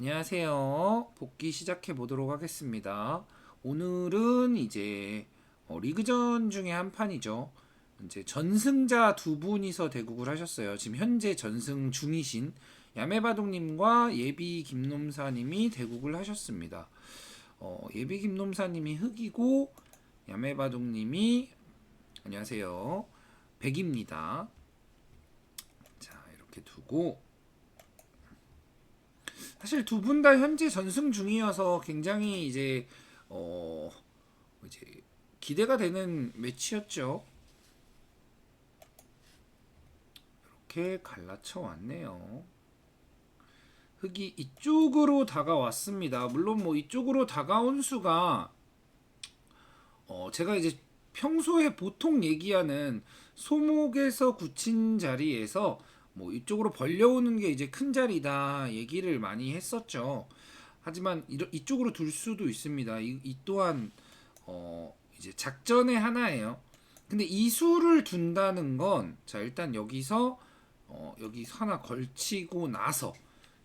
안녕하세요. 복귀 시작해 보도록 하겠습니다. 오늘은 이제 리그전 중에 한 판이죠. 이제 전승자 두 분이서 대국을 하셨어요. 지금 현재 전승 중이신 야매바둑님과 예비 김놈사님이 대국을 하셨습니다. 예비 김놈사님이 흑이고 야매바둑님이 안녕하세요. 백입니다. 자, 이렇게 두고 사실 두 분 다 현재 전승 중이어서 굉장히 어 이제 기대가 되는 매치였죠. 이렇게 갈라쳐 왔네요. 흑이 이쪽으로 다가왔습니다. 물론 뭐 이쪽으로 다가온 수가 제가 이제 평소에 보통 얘기하는 소목에서 굳힌 자리에서 뭐 이쪽으로 벌려오는 게 이제 큰 자리다 얘기를 많이 했었죠. 하지만 이쪽으로 둘 수도 있습니다. 이 또한 이제 작전의 하나예요. 근데 이 수를 둔다는 건 자 일단 여기 하나 걸치고 나서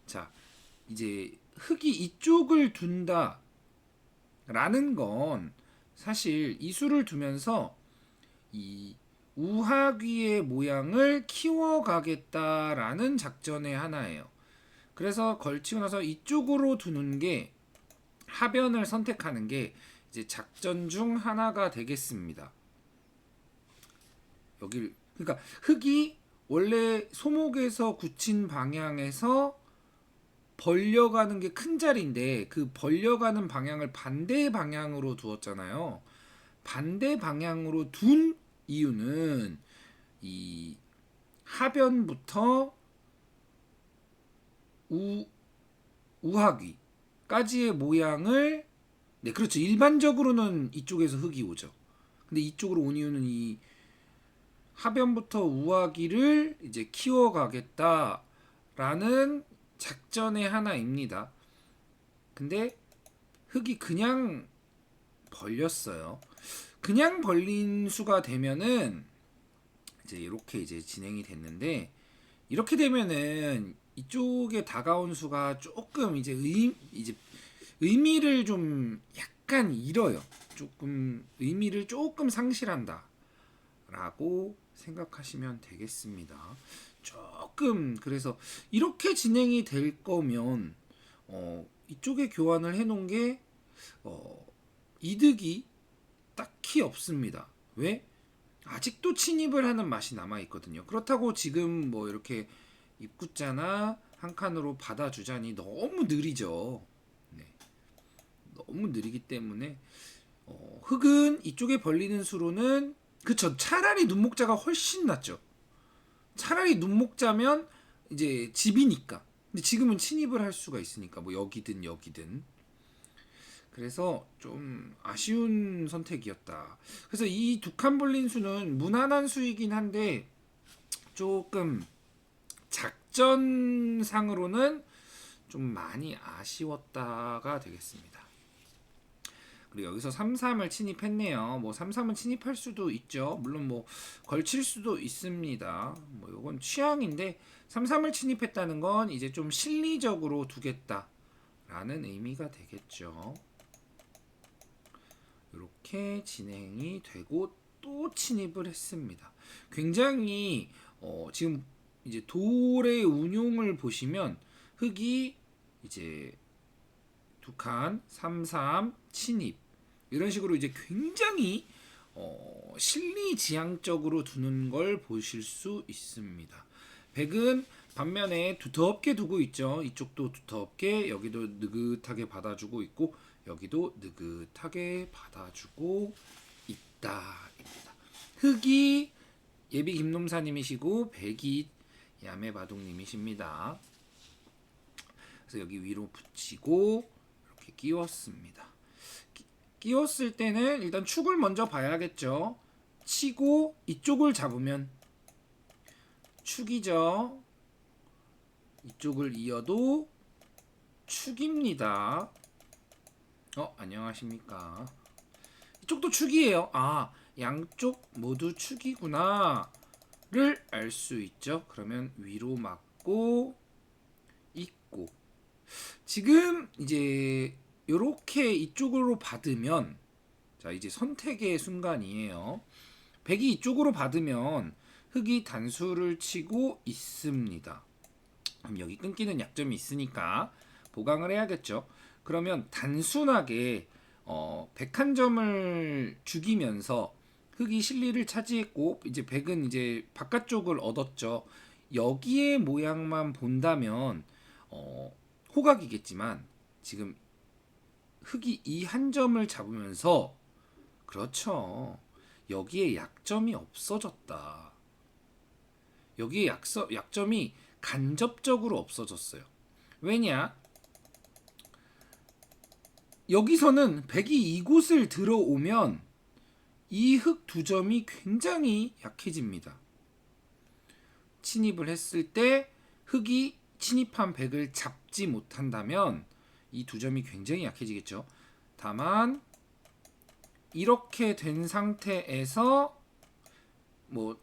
자 이제 흙이 이쪽을 둔다라는 건 사실 이 수를 두면서 이 우하귀의 모양을 키워가겠다라는 작전의 하나예요. 그래서 걸치고 나서 이쪽으로 두는 게 하변을 선택하는 게 이제 작전 중 하나가 되겠습니다. 여길 그러니까 흙이 원래 소목에서 굳힌 방향에서 벌려가는 게 큰 자리인데 그 벌려가는 방향을 반대 방향으로 두었잖아요. 반대 방향으로 둔 이유는 이 하변부터 우하귀까지의 모양을 네 그렇죠. 일반적으로는 이쪽에서 흙이 오죠. 근데 이쪽으로 온 이유는 이 하변부터 우하귀를 이제 키워가겠다라는 작전의 하나입니다. 근데 흙이 그냥 벌렸어요. 그냥 벌린 수가 되면은 이제 이렇게 이제 진행이 됐는데 이렇게 되면은 이쪽에 다가온 수가 조금 이제 의미를 좀 약간 잃어요. 조금 의미를 조금 상실한다라고 생각하시면 되겠습니다. 조금 그래서 이렇게 진행이 될 거면 이쪽에 교환을 해놓은 게 이득이 딱히 없습니다. 왜? 아직도 침입을 하는 맛이 남아 있거든요. 그렇다고 지금 뭐 이렇게 입구자나 한 칸으로 받아주자니 너무 느리죠. 네. 너무 느리기 때문에 흙은 이쪽에 벌리는 수로는 그쵸. 차라리 눈목자가 훨씬 낫죠. 차라리 눈목자면 이제 집이니까. 근데 지금은 침입을 할 수가 있으니까 뭐 여기든 여기든. 그래서 좀 아쉬운 선택이었다. 그래서 이 두 칸 벌린 수는 무난한 수이긴 한데 조금 작전상으로는 좀 많이 아쉬웠다가 되겠습니다. 그리고 여기서 3-3을 침입했네요. 뭐 3-3은 침입할 수도 있죠. 물론 뭐 걸칠 수도 있습니다. 뭐 이건 취향인데 3-3을 침입했다는 건 이제 좀 실리적으로 두겠다라는 의미가 되겠죠. 이렇게 진행이 되고 또 침입을 했습니다. 굉장히 지금 이제 돌의 운용을 보시면 흙이 이제 두 칸, 3-3, 침입 이런 식으로 이제 굉장히 실리지향적으로 두는 걸 보실 수 있습니다. 백은 반면에 두텁게 두고 있죠. 이쪽도 두텁게 여기도 느긋하게 받아주고 있고 여기도 느긋하게 받아주고 있다입니다. 흑이 예비 김놈사님이시고 백이 야매바둑님이십니다. 그래서 여기 위로 붙이고 이렇게 끼웠습니다. 끼웠을 때는 일단 축을 먼저 봐야겠죠. 치고 이쪽을 잡으면 축이죠. 이쪽을 이어도 축입니다. 안녕하십니까. 이쪽도 축이에요. 아, 양쪽 모두 축이구나를 알 수 있죠. 그러면 위로 맞고 있고 지금 이제 요렇게 이쪽으로 받으면, 자 이제 선택의 순간이에요. 백이 이쪽으로 받으면 흑이 단수를 치고 있습니다. 그럼 여기 끊기는 약점이 있으니까 보강을 해야겠죠. 그러면 단순하게 101점을 죽이면서 흑이 실리를 차지했고, 이제 백은 이제 바깥쪽을 얻었죠. 여기의 모양만 본다면 호각이겠지만, 지금 흑이 이 한 점을 잡으면서, 그렇죠, 여기에 약점이 없어졌다. 여기에 약점이 간접적으로 없어졌어요. 왜냐? 여기서는 백이 이곳을 들어오면 이 흑 두 점이 굉장히 약해집니다. 침입을 했을 때 흑이 침입한 백을 잡지 못한다면 이 두 점이 굉장히 약해지겠죠. 다만 이렇게 된 상태에서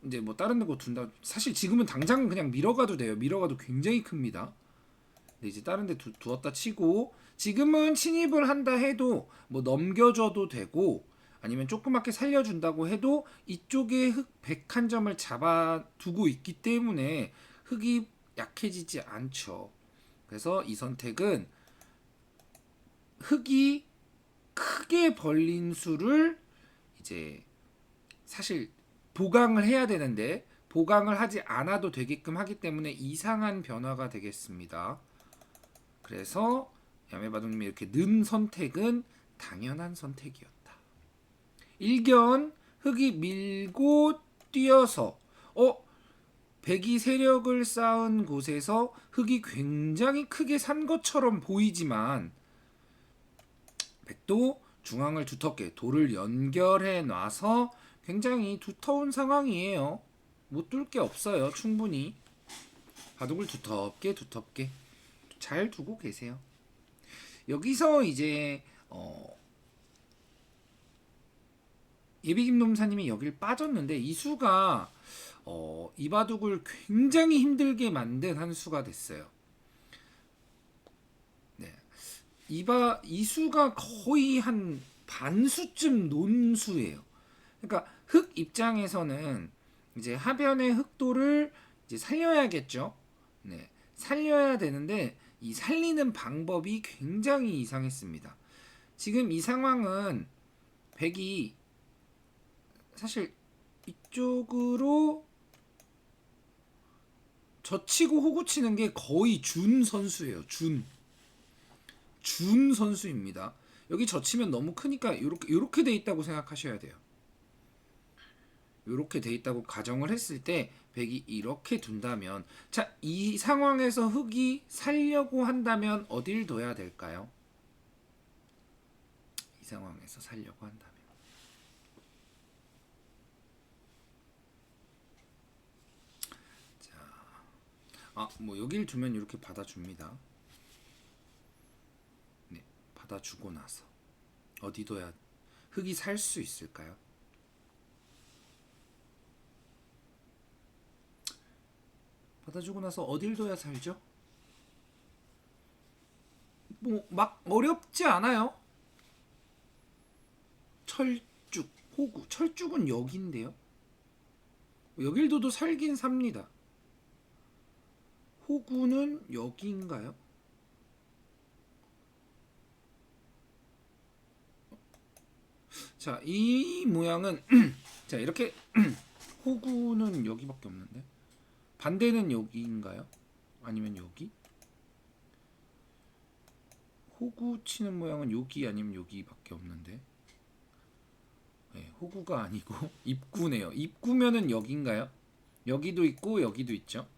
이제 다른 데고 둔다. 사실 지금은 당장 그냥 밀어가도 돼요. 밀어가도 굉장히 큽니다. 근데 이제 다른 데 두었다 치고, 지금은 침입을 한다 해도 넘겨줘도 되고, 아니면 조그맣게 살려준다고 해도 이쪽에 흑 101점을 잡아두고 있기 때문에 흑이 약해지지 않죠. 그래서 이 선택은 흑이 크게 벌린 수를 이제 사실 보강을 해야 되는데 보강을 하지 않아도 되게끔 하기 때문에 이상한 변화가 되겠습니다. 그래서 야매바둑님이 이렇게 는 선택은 당연한 선택이었다. 일견 흑이 밀고 뛰어서 백이 세력을 쌓은 곳에서 흑이 굉장히 크게 산 것처럼 보이지만, 백도 중앙을 두텁게 돌을 연결해 놔서 굉장히 두터운 상황이에요. 못 뚫을 게 없어요. 충분히 바둑을 두텁게 잘 두고 계세요. 여기서 이제 예비김놈사님이 여길 빠졌는데, 이 수가 이 바둑을 굉장히 힘들게 만든 한 수가 됐어요. 네. 이 수가 거의 한 반수쯤 논수예요. 그러니까 흑 입장에서는 이제 하변의 흑도를 이제 살려야겠죠. 네. 살려야 되는데 이 살리는 방법이 굉장히 이상했습니다. 지금 이 상황은 백이 사실 이쪽으로 젖히고 호구 치는 게 거의 준 선수예요. 준 선수입니다. 여기 젖히면 너무 크니까 요렇게 돼 있다고 생각하셔야 돼요. 요렇게 돼 있다고 가정을 했을 때 백이 이렇게 둔다면, 자, 이 상황에서 흑이 살려고 한다면 어딜 둬야 될까요? 이 상황에서 살려고 한다면 여길 두면 이렇게 받아줍니다. 네, 받아주고 나서 어디 둬야 흑이 살 수 있을까요? 받아주고 나서 어딜 둬야 살죠? 막 어렵지 않아요. 철쭉, 호구. 철쭉은 여기인데요. 여길 둬도 살긴 삽니다. 호구는 여기인가요? 자, 이 모양은 자, 이렇게 호구는 여기밖에 없는데, 반대는 여기인가요? 아니면 여기? 호구 치는 모양은 여기 아니면 여기밖에 없는데, 네, 호구가 아니고 입구네요. 입구면은 여기인가요? 여기도 있고 여기도 있죠.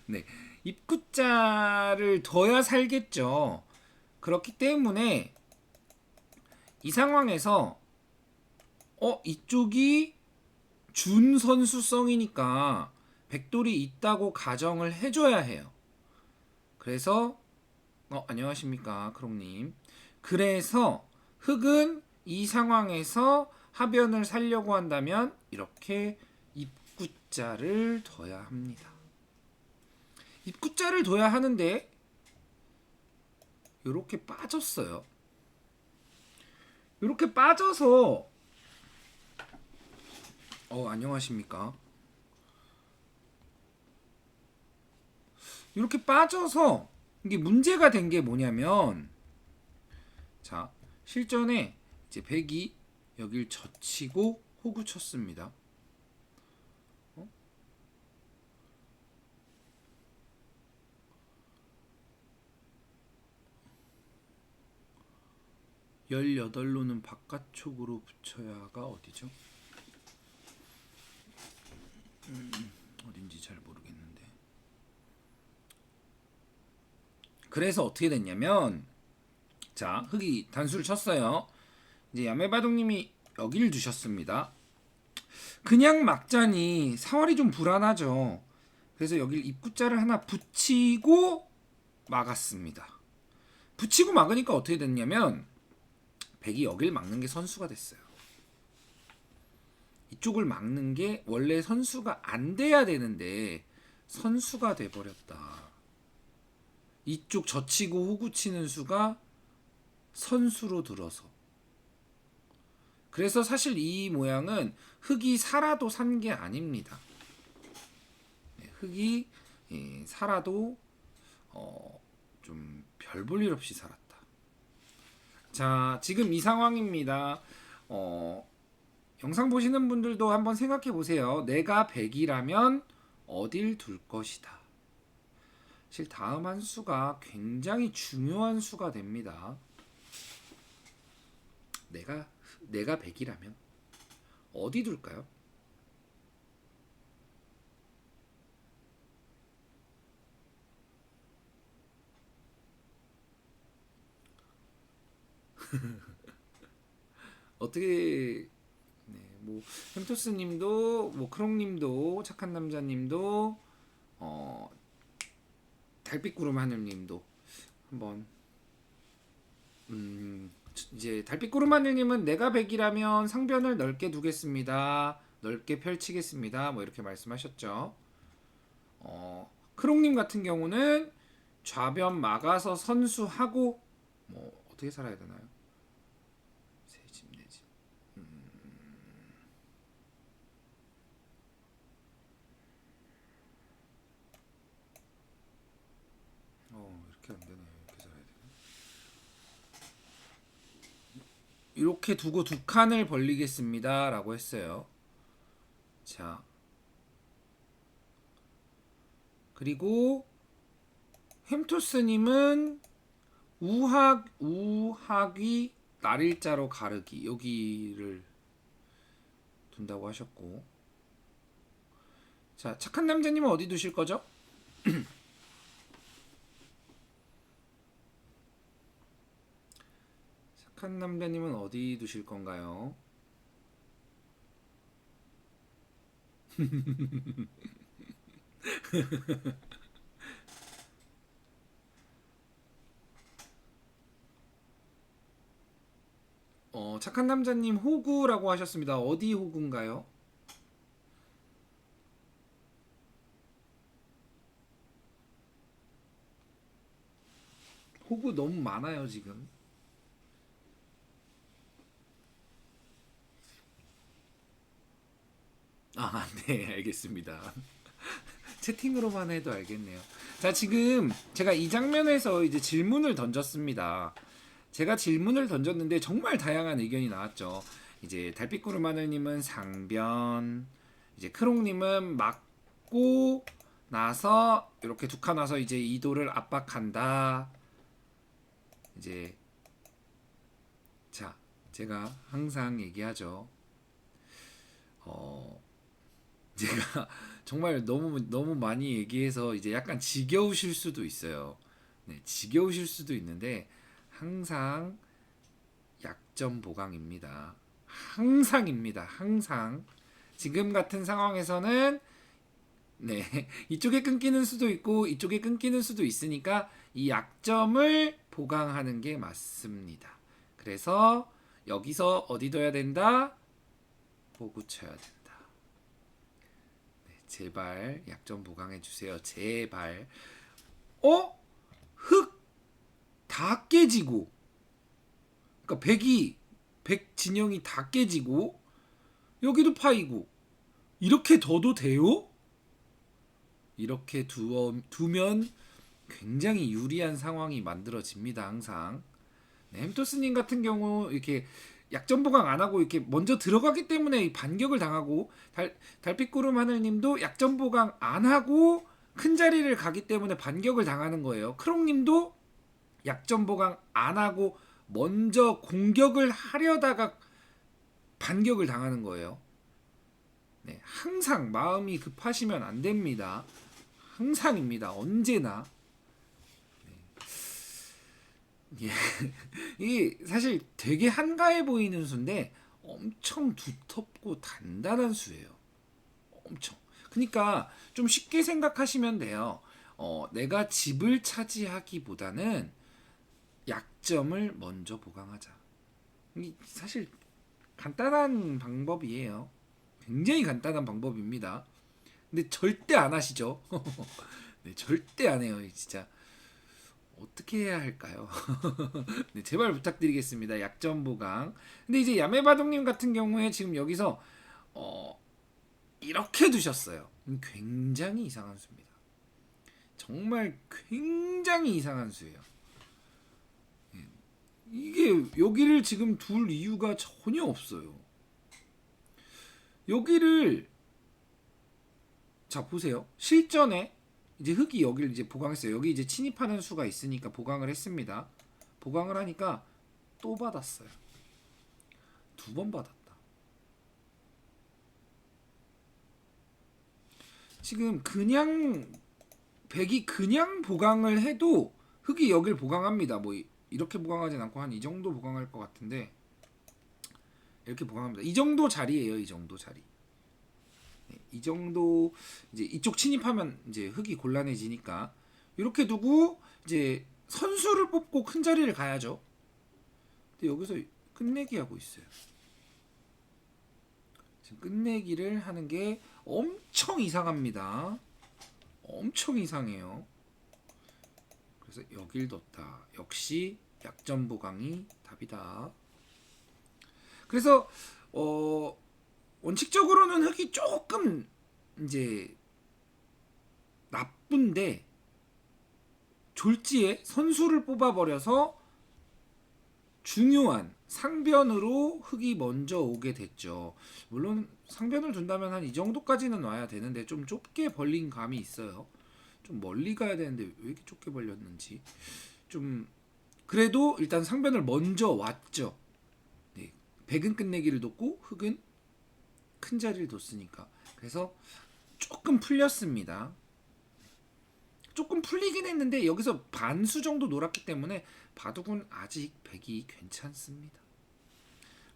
네, 입구자를 둬야 살겠죠. 그렇기 때문에 이 상황에서 이쪽이 준 선수성이니까 백돌이 있다고 가정을 해줘야 해요. 그래서 안녕하십니까 크롱님. 그래서 흑은 이 상황에서 하변을 살려고 한다면 이렇게 입구자를 둬야 합니다. 입구자를 둬야 하는데 이렇게 빠졌어요. 이렇게 빠져서 안녕하십니까? 이렇게 빠져서 이게 문제가 된 게 뭐냐면, 자, 실전에 이제 백이 여길 젖히고 호구 쳤습니다. 어? 18로는 바깥쪽으로 붙여야가 어디죠? 어딘지 잘 모르겠는데. 그래서 어떻게 됐냐면, 자, 흑이 단수를 쳤어요. 이제 야매바동님이 여기를 두셨습니다. 그냥 막자니 사활이 좀 불안하죠. 그래서 여길 입구자를 하나 붙이고 막았습니다. 붙이고 막으니까 어떻게 됐냐면, 백이 여길 막는 게 선수가 됐어요. 이쪽을 막는 게 원래 선수가 안 돼야 되는데 선수가 돼버렸다. 이쪽 젖히고 호구 치는 수가 선수로 들어서. 그래서 사실 이 모양은 흑이 살아도 산 게 아닙니다. 흑이 살아도 좀 별 볼 일 없이 살았다. 자, 지금 이 상황입니다. 영상 보시는 분들도 한번 생각해 보세요. 내가 100이라면 어딜 둘 것이다. 사실 다음 한 수가 굉장히 중요한 수가 됩니다. 내가 100이라면 어디 둘까요? 어떻게 뭐 햄토스님도 뭐 크롱님도 착한 남자님도 달빛구름 하늘님도 한번 이제 달빛구름 하늘님은 내가 100이라면 상변을 넓게 두겠습니다. 넓게 펼치겠습니다. 뭐 이렇게 말씀하셨죠. 크롱님 같은 경우는 좌변 막아서 선수하고 뭐 어떻게 살아야 되나요? 새 집 내 집. 이렇게 안 되네. 이렇게 살아야 되나? 이렇게 두고 두 칸을 벌리겠습니다라고 했어요. 자, 그리고 햄토스님은 우학위 날일자로 가르기 여기를 둔다고 하셨고, 자, 착한 남자님은 어디 두실 거죠? 착한 남자님은 어디 두실 건가요? 착한 남자님 호구라고 하셨습니다. 어디 호구인가요? 호구 너무 많아요 지금. 네, 알겠습니다. 채팅으로만 해도 알겠네요. 자, 지금 제가 이 장면에서 이제 질문을 던졌습니다. 제가 질문을 던졌는데 정말 다양한 의견이 나왔죠. 이제 달빛구름 하늘님은 상변, 이제 크롱님은 막고 나서 이렇게 두 칸 와서 이제 이도를 압박한다. 이제 자, 제가 항상 얘기하죠. 제가 정말 너무 많이 얘기해서 이제 약간 지겨우실 수도 있어요. 네, 지겨우실 수도 있는데 항상 약점 보강입니다. 항상입니다. 항상. 지금 같은 상황에서는 네, 이쪽에 끊기는 수도 있고 이쪽에 끊기는 수도 있으니까 이 약점을 보강하는 게 맞습니다. 그래서 여기서 어디 둬야 된다? 호구 쳐야 된다. 제발 약점 보강해 주세요. 제발. 어? 흙 다 깨지고, 그러니까 백 진영이 다 깨지고 여기도 파이고, 이렇게 둬도 돼요? 이렇게 두면 굉장히 유리한 상황이 만들어집니다. 항상. 네, 햄토스님 같은 경우 이렇게 약점 보강 안 하고 이렇게 먼저 들어가기 때문에 이 반격을 당하고, 달빛구름 하늘님도 약점 보강 안 하고 큰 자리를 가기 때문에 반격을 당하는 거예요. 크롱님도 약점 보강 안 하고 먼저 공격을 하려다가 반격을 당하는 거예요. 네, 항상 마음이 급하시면 안 됩니다. 항상입니다. 언제나. 예. 이게 사실 되게 한가해 보이는 수인데 엄청 두텁고 단단한 수예요. 엄청. 그러니까 좀 쉽게 생각하시면 돼요. 내가 집을 차지하기보다는 약점을 먼저 보강하자. 이 사실 간단한 방법이에요. 굉장히 간단한 방법입니다. 근데 절대 안 하시죠. 네, 절대 안 해요. 진짜 어떻게 해야 할까요? 네, 제발 부탁드리겠습니다. 약점 보강. 근데 이제 야매바동님 같은 경우에 지금 여기서 이렇게 두셨어요. 굉장히 이상한 수입니다. 정말 굉장히 이상한 수예요. 이게 여기를 지금 둘 이유가 전혀 없어요. 여기를 자 보세요. 실전에 이제 흙이 여기를 이제 보강했어요. 여기 이제 침입하는 수가 있으니까 보강을 했습니다. 보강을 하니까 또 받았어요. 두 번 받았다. 지금 그냥 백이 그냥 보강을 해도 흙이 여길 보강합니다. 뭐 이렇게 보강하진 않고 한 이 정도 보강할 것 같은데 이렇게 보강합니다. 이 정도 자리예요. 이 정도 자리. 네, 이 정도 이제 이쪽 침입하면 이제 흙이 곤란해지니까 이렇게 두고 이제 선수를 뽑고 큰 자리를 가야죠. 근데 여기서 끝내기 하고 있어요. 지금 끝내기를 하는 게 엄청 이상합니다. 엄청 이상해요. 그래서 여길 뒀다. 역시 약점 보강이 답이다. 그래서 원칙적으로는 흙이 조금 이제 나쁜데 졸지에 선수를 뽑아버려서 중요한 상변으로 흙이 먼저 오게 됐죠. 물론 상변을 둔다면 한 이 정도까지는 와야 되는데 좀 좁게 벌린 감이 있어요. 좀 멀리 가야 되는데 왜 이렇게 좁게 벌렸는지. 좀 그래도 일단 상변을 먼저 왔죠. 네, 백은 끝내기를 뒀고 흙은 큰 자리를 뒀으니까. 그래서 조금 풀렸습니다. 조금 풀리긴 했는데 여기서 반수 정도 놀았기 때문에 바둑은 아직 백이 괜찮습니다.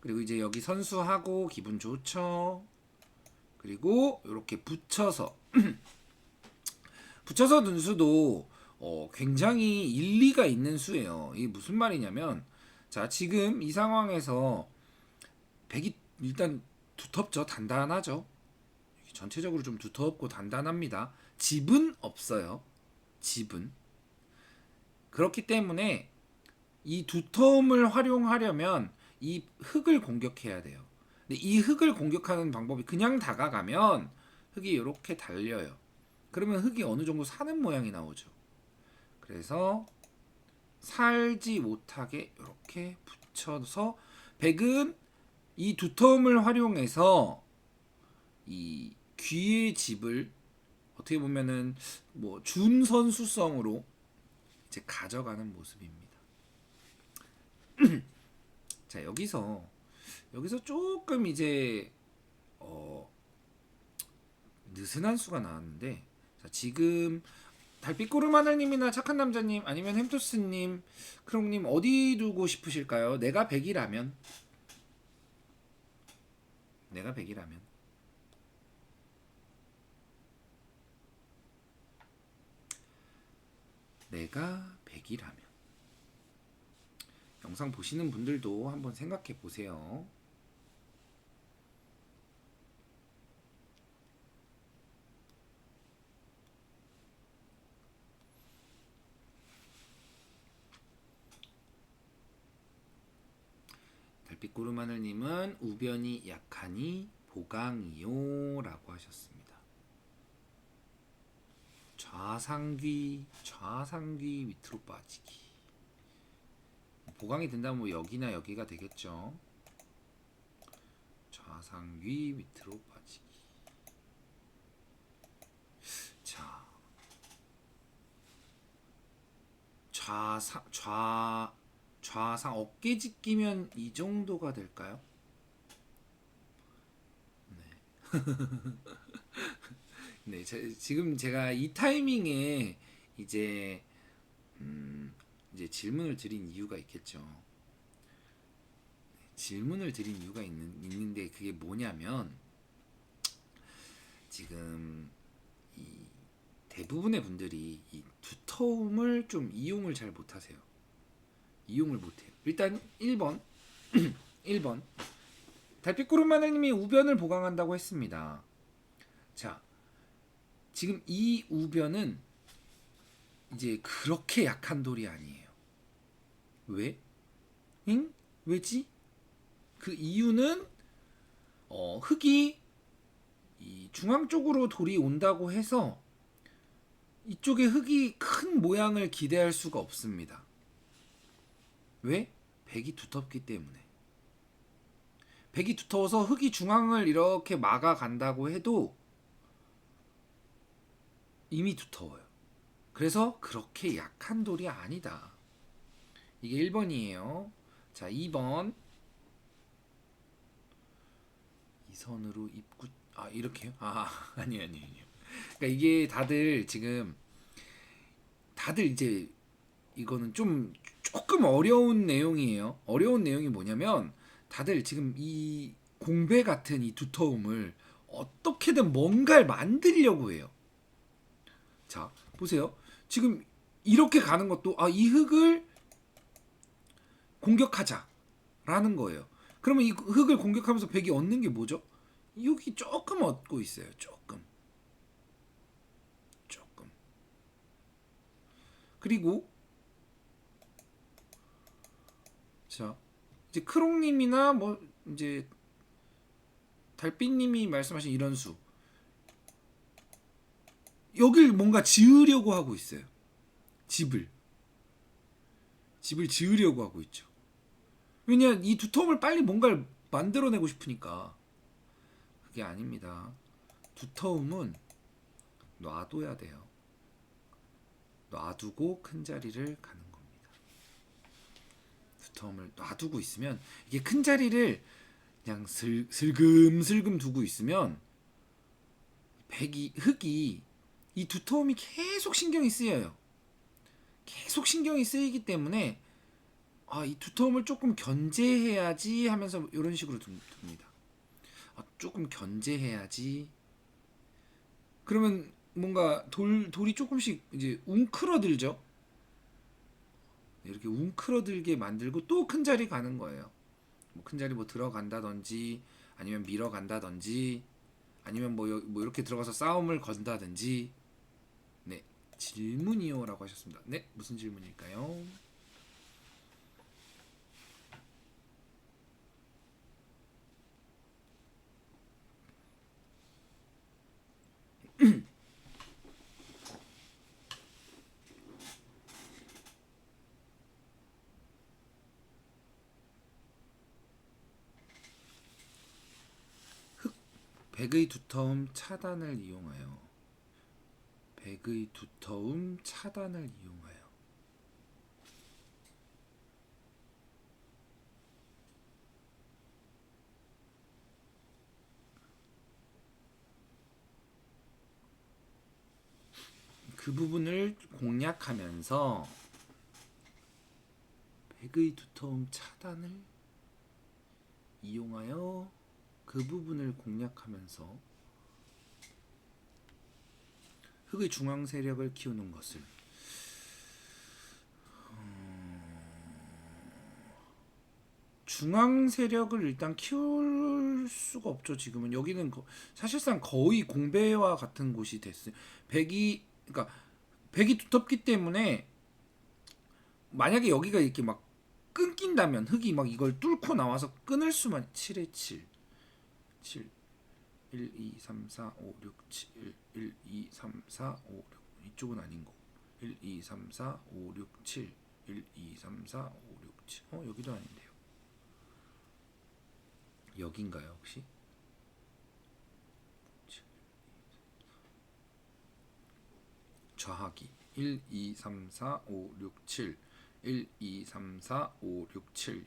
그리고 이제 여기 선수하고 기분 좋죠. 그리고 이렇게 붙여서 붙여서 둔 수도 굉장히 일리가 있는 수예요. 이게 무슨 말이냐면 자 지금 이 상황에서 백이 일단 두텁죠. 단단하죠. 전체적으로 좀 두텁고 단단합니다. 집은 없어요. 집은. 그렇기 때문에 이 두터움을 활용하려면 이 흙을 공격해야 돼요. 근데 이 흙을 공격하는 방법이 그냥 다가가면 흙이 이렇게 달려요. 그러면 흙이 어느 정도 사는 모양이 나오죠. 그래서 살지 못하게 이렇게 붙여서 백은 이 두터움을 활용해서 이 귀의 집을 어떻게 보면은 뭐 준선수성으로 이제 가져가는 모습입니다. 자 여기서 조금 이제 느슨한 수가 나왔는데 자 지금 달빛구름 하늘님이나 착한 남자님 아니면 햄토스님 크롱님 어디 두고 싶으실까요? 내가 100이라면 내가 100이라면 내가 100이라면 영상 보시는 분들도 한번 생각해 보세요. 달빛고름하늘님은 우변이 약하니 보강이요 라고 하셨습니다. 좌상귀 밑으로 빠지기. 보강이 된다면 뭐 여기나 여기가 되겠죠. 좌상귀 밑으로 빠지기. 자, 좌상 어깨 짚기면 이 정도가 될까요? 네, 지금 제가 이 타이밍에 이제 이제 질문을 드린 이유가 있겠죠. 질문을 드린 이유가 있는데 그게 뭐냐면 지금 이 대부분의 분들이 이 두터움을 좀 이용을 잘 못하세요. 이용을 못해요. 일단 1번 1번 달빛구름마늘님이 우변을 보강한다고 했습니다. 자, 지금 이 우변은 이제 그렇게 약한 돌이 아니에요. 왜? 응? 왜지? 그 이유는 흙이 이 중앙 쪽으로 돌이 온다고 해서 이쪽에 흙이 큰 모양을 기대할 수가 없습니다. 왜? 백이 두텁기 때문에. 백이 두터워서 흙이 중앙을 이렇게 막아 간다고 해도 이미 두터워요. 그래서 그렇게 약한 돌이 아니다. 이게 1번이에요. 자, 2번. 이 선으로 입구 이렇게요? 아니요. 그러니까 이게 다들 지금 이제 이거는 조금 어려운 내용이에요. 어려운 내용이 뭐냐면 다들 지금 이 공배 같은 이 두터움을 어떻게든 뭔가를 만들려고 해요. 자, 보세요. 지금 이렇게 가는 것도 이 흙을 공격하자라는 거예요. 그러면 이 흙을 공격하면서 백이 얻는 게 뭐죠? 여기 조금 얻고 있어요. 조금. 그리고 자, 이제 크롱님이나 뭐 이제 달빛님이 말씀하신 이런 수 여길 뭔가 지으려고 하고 있어요. 집을 지으려고 하고 있죠. 왜냐 이 두터움을 빨리 뭔가를 만들어내고 싶으니까. 그게 아닙니다. 두터움은 놔둬야 돼요. 놔두고 큰 자리를 가는 겁니다. 두터움을 놔두고 있으면 이게 큰 자리를 그냥 슬금슬금 두고 있으면 흙이 이 두터움이 계속 신경이 쓰여요. 계속 신경이 쓰이기 때문에 이 두터움을 조금 견제해야지 하면서 이런 식으로 둡니다. 조금 견제해야지. 그러면 뭔가 돌이 조금씩 이제 웅크러들죠. 이렇게 웅크러들게 만들고 또 큰 자리 가는 거예요. 큰 자리 뭐 들어간다든지 아니면 밀어간다든지 아니면 뭐 이렇게 들어가서 싸움을 건다든지. 네, 질문이요라고 하셨습니다. 네, 무슨 질문일까요? 백의 두터움 차단을 이용하여. 백의 두터움 차단을 이용하여. 그 부분을 공략하면서 백의 두터움 차단을 이용하여 그 부분을 공략하면서 흙의 중앙 세력을 키우는 것을. 중앙 세력을 일단 키울 수가 없죠. 지금은 여기는 사실상 거의 공배와 같은 곳이 됐어요. 그러니까 백이 두텁기 때문에 만약에 여기가 이렇게 막 끊긴다면 흙이 막 이걸 뚫고 나와서 끊을 수만 7에 7 7 1 2 3 4 5 6 7 1 2 3 4 5 6 이쪽은 아닌 거 1 2 3 4 5 6 7 1 2 3 4 5 6 7 여기도 아닌데요. 여긴가요 혹시? 좌하기 1 2 3 4 5 6 7 1 2 3 4 5 6 7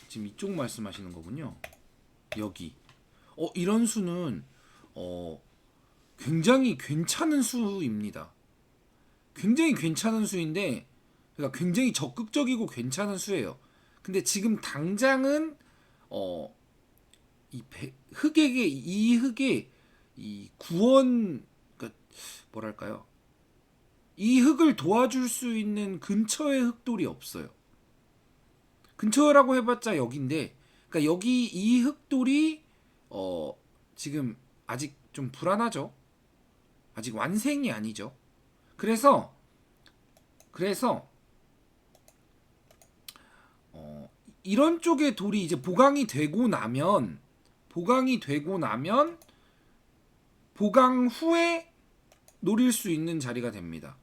지금 이쪽 말씀하시는 거군요. 여기 이런 수는 굉장히 괜찮은 수입니다. 굉장히 괜찮은 수인데 그러니까 굉장히 적극적이고 괜찮은 수예요. 근데 지금 당장은 이 흙에 이 구원 그러니까 뭐랄까요? 이 흙을 도와줄 수 있는 근처에 흙돌이 없어요. 근처라고 해봤자 여기인데, 그러니까 여기 이 흙돌이 지금 아직 좀 불안하죠. 아직 완생이 아니죠. 그래서 이런 쪽의 돌이 이제 보강이 되고 나면 보강 후에 노릴 수 있는 자리가 됩니다.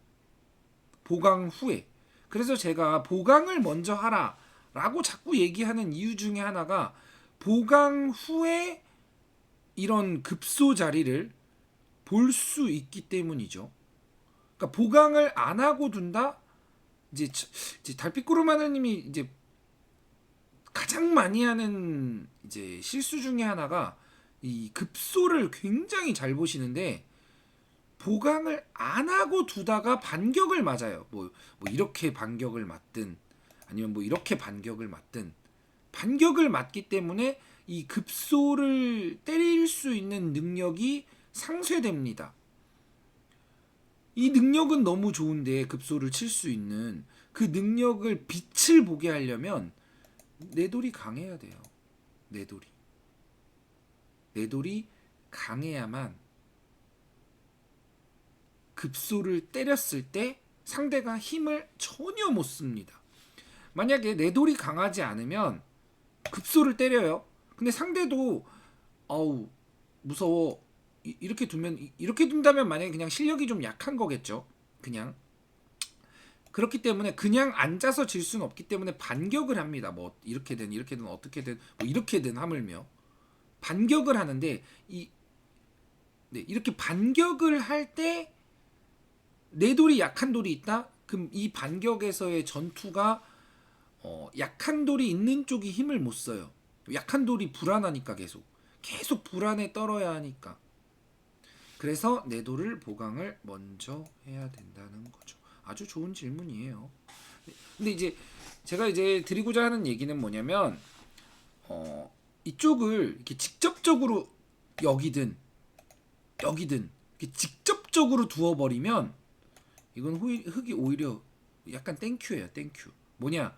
보강 후에. 그래서 제가 보강을 먼저 하라라고 자꾸 얘기하는 이유 중에 하나가 보강 후에 이런 급소 자리를 볼 수 있기 때문이죠. 그러니까 보강을 안 하고 둔다. 이제 달빛구름 하나님이 이제 가장 많이 하는 이제 실수 중에 하나가 이 급소를 굉장히 잘 보시는데 보강을 안 하고 두다가 반격을 맞아요. 뭐 이렇게 반격을 맞든 아니면 뭐 이렇게 반격을 맞든 반격을 맞기 때문에 이 급소를 때릴 수 있는 능력이 상쇄됩니다. 이 능력은 너무 좋은데 급소를 칠 수 있는 그 능력을 빛을 보게 하려면 내돌이 강해야 돼요. 내돌이 강해야만 급소를 때렸을 때 상대가 힘을 전혀 못 씁니다. 만약에 내돌이 강하지 않으면 급소를 때려요. 근데 상대도 무서워. 이렇게 둔다면 만약에 그냥 실력이 좀 약한 거겠죠. 그냥 그렇기 때문에 그냥 앉아서 질 수는 없기 때문에 반격을 합니다. 뭐 이렇게든 어떻게든 뭐 이렇게든 하물며 반격을 하는데 이렇게 반격을 할 때 내 돌이 약한 돌이 있다? 그럼 이 반격에서의 전투가 약한 돌이 있는 쪽이 힘을 못 써요. 약한 돌이 불안하니까 계속 불안에 떨어야 하니까. 그래서 내 돌을 보강을 먼저 해야 된다는 거죠. 아주 좋은 질문이에요. 근데 이제 제가 이제 드리고자 하는 얘기는 뭐냐면 이쪽을 이렇게 직접적으로 여기든 이렇게 직접적으로 두어버리면 이건 흙이 오히려 약간 땡큐예요. 땡큐. 뭐냐?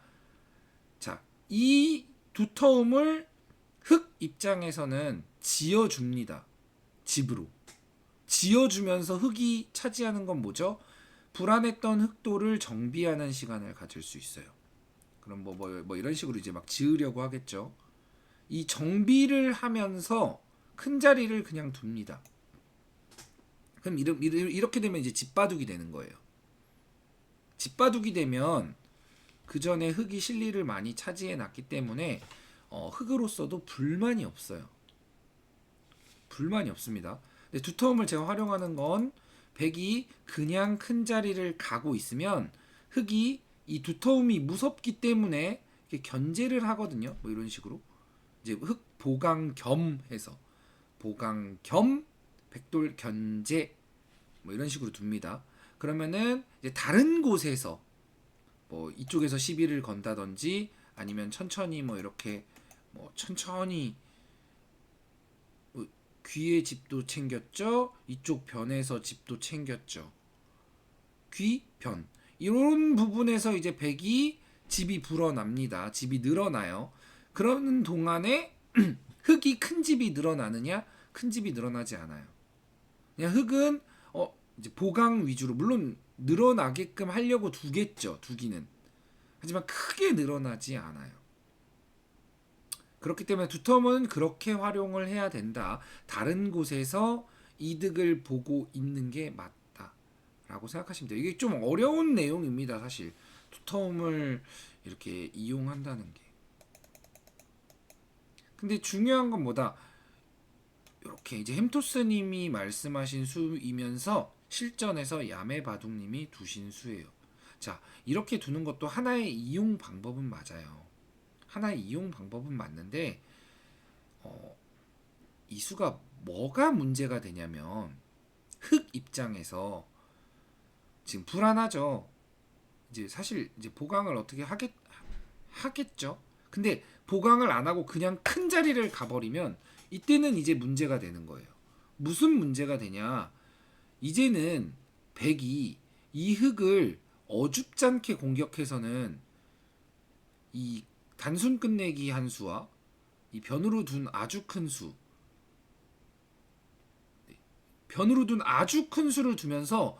자, 이 두터움을 흙 입장에서는 지어줍니다. 집으로. 지어주면서 흙이 차지하는 건 뭐죠? 불안했던 흙돌을 정비하는 시간을 가질 수 있어요. 그럼 뭐 이런 식으로 이제 막 지으려고 하겠죠. 이 정비를 하면서 큰 자리를 그냥 둡니다. 그럼 이렇게 되면 이제 집바둑이 되는 거예요. 집바둑이 되면 그 전에 흙이 실리를 많이 차지해 놨기 때문에 흙으로서도 불만이 없어요. 불만이 없습니다. 근데 두터움을 제가 활용하는 건 백이 그냥 큰 자리를 가고 있으면 흙이 이 두터움이 무섭기 때문에 이렇게 견제를 하거든요. 뭐 이런 식으로 이제 흙 보강 겸 해서 보강 겸 백돌 견제 뭐 이런 식으로 둡니다. 그러면은 이제 다른 곳에서 뭐 이쪽에서 시비를 건다든지 아니면 천천히 뭐 이렇게 뭐 천천히 귀의 집도 챙겼죠. 이쪽 변에서 집도 챙겼죠. 귀, 변 이런 부분에서 이제 백이 집이 불어납니다. 집이 늘어나요. 그러는 동안에 흙이 큰 집이 늘어나느냐? 큰 집이 늘어나지 않아요. 그냥 흙은 이제 보강 위주로 물론 늘어나게끔 하려고 두겠죠. 두기는. 하지만 크게 늘어나지 않아요. 그렇기 때문에 두텀은 그렇게 활용을 해야 된다. 다른 곳에서 이득을 보고 있는 게 맞다라고 생각하시면 돼요. 이게 좀 어려운 내용입니다. 사실 두텀을 이렇게 이용한다는 게. 근데 중요한 건 뭐다? 이렇게 이제 햄토스님이 말씀하신 수이면서 실전에서 야매바둑님이 두신 수예요. 자, 이렇게 두는 것도 하나의 이용 방법은 맞아요. 하나의 이용 방법은 맞는데 이 수가 뭐가 문제가 되냐면 흑 입장에서 지금 불안하죠. 이제 사실 이제 보강을 어떻게 하겠죠. 근데 보강을 안 하고 그냥 큰 자리를 가버리면 이때는 이제 문제가 되는 거예요. 무슨 문제가 되냐? 이제는 백이 이 흑을 어줍잖게 공격해서는 이 단순 끝내기 한 수와 이 변으로 둔 아주 큰 수, 변으로 둔 아주 큰 수를 두면서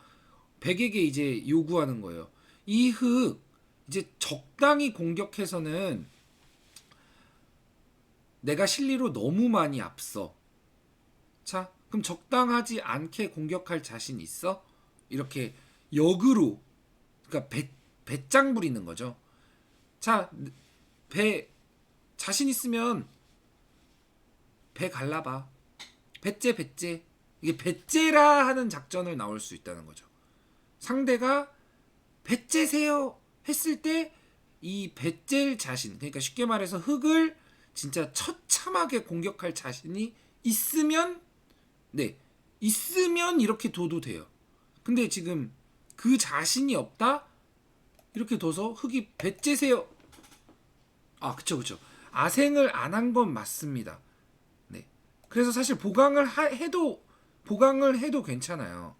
백에게 이제 요구하는 거예요. 이 흑 이제 적당히 공격해서는 내가 실리로 너무 많이 앞서. 자, 그럼 적당하지 않게 공격할 자신 있어? 이렇게 역으로, 그러니까 배짱 부리는 거죠. 자, 배 자신 있으면 배 갈라봐. 배째. 이게 배째라 하는 작전을 나올 수 있다는 거죠. 상대가 배째세요 했을 때 이 배째일 자신, 그러니까 쉽게 말해서 흑을 진짜 처참하게 공격할 자신이 있으면, 네, 있으면 이렇게 둬도 돼요. 근데 지금 그 자신이 없다? 이렇게 둬서 흑이 배째세요. 아, 그쵸. 아생을 안 한 건 맞습니다. 네. 그래서 사실 보강을 해도 괜찮아요.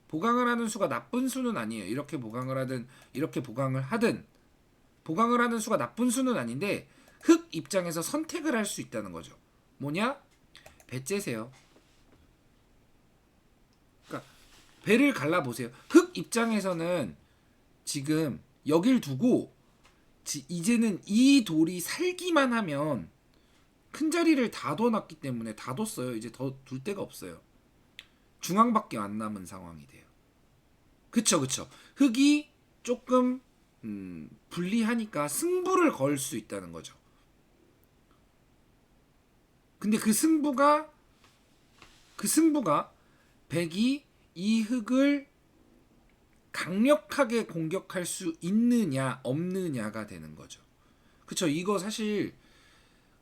보강을 하는 수가 나쁜 수는 아니에요. 이렇게 보강을 하든 이렇게 보강을 하든 보강을 하는 수가 나쁜 수는 아닌데 흑 입장에서 선택을 할 수 있다는 거죠. 뭐냐? 배째세요. 그러니까 배를 갈라보세요. 흑 입장에서는 지금 여길 두고 이제는 이 돌이 살기만 하면 큰 자리를 다 둬놨기 때문에 다 뒀어요. 이제 더 둘 데가 없어요. 중앙밖에 안 남은 상황이 돼요. 그쵸. 흑이 조금 불리하니까 승부를 걸 수 있다는 거죠. 근데 그 승부가 백이 이 흑을 강력하게 공격할 수 있느냐 없느냐가 되는 거죠. 그쵸. 이거 사실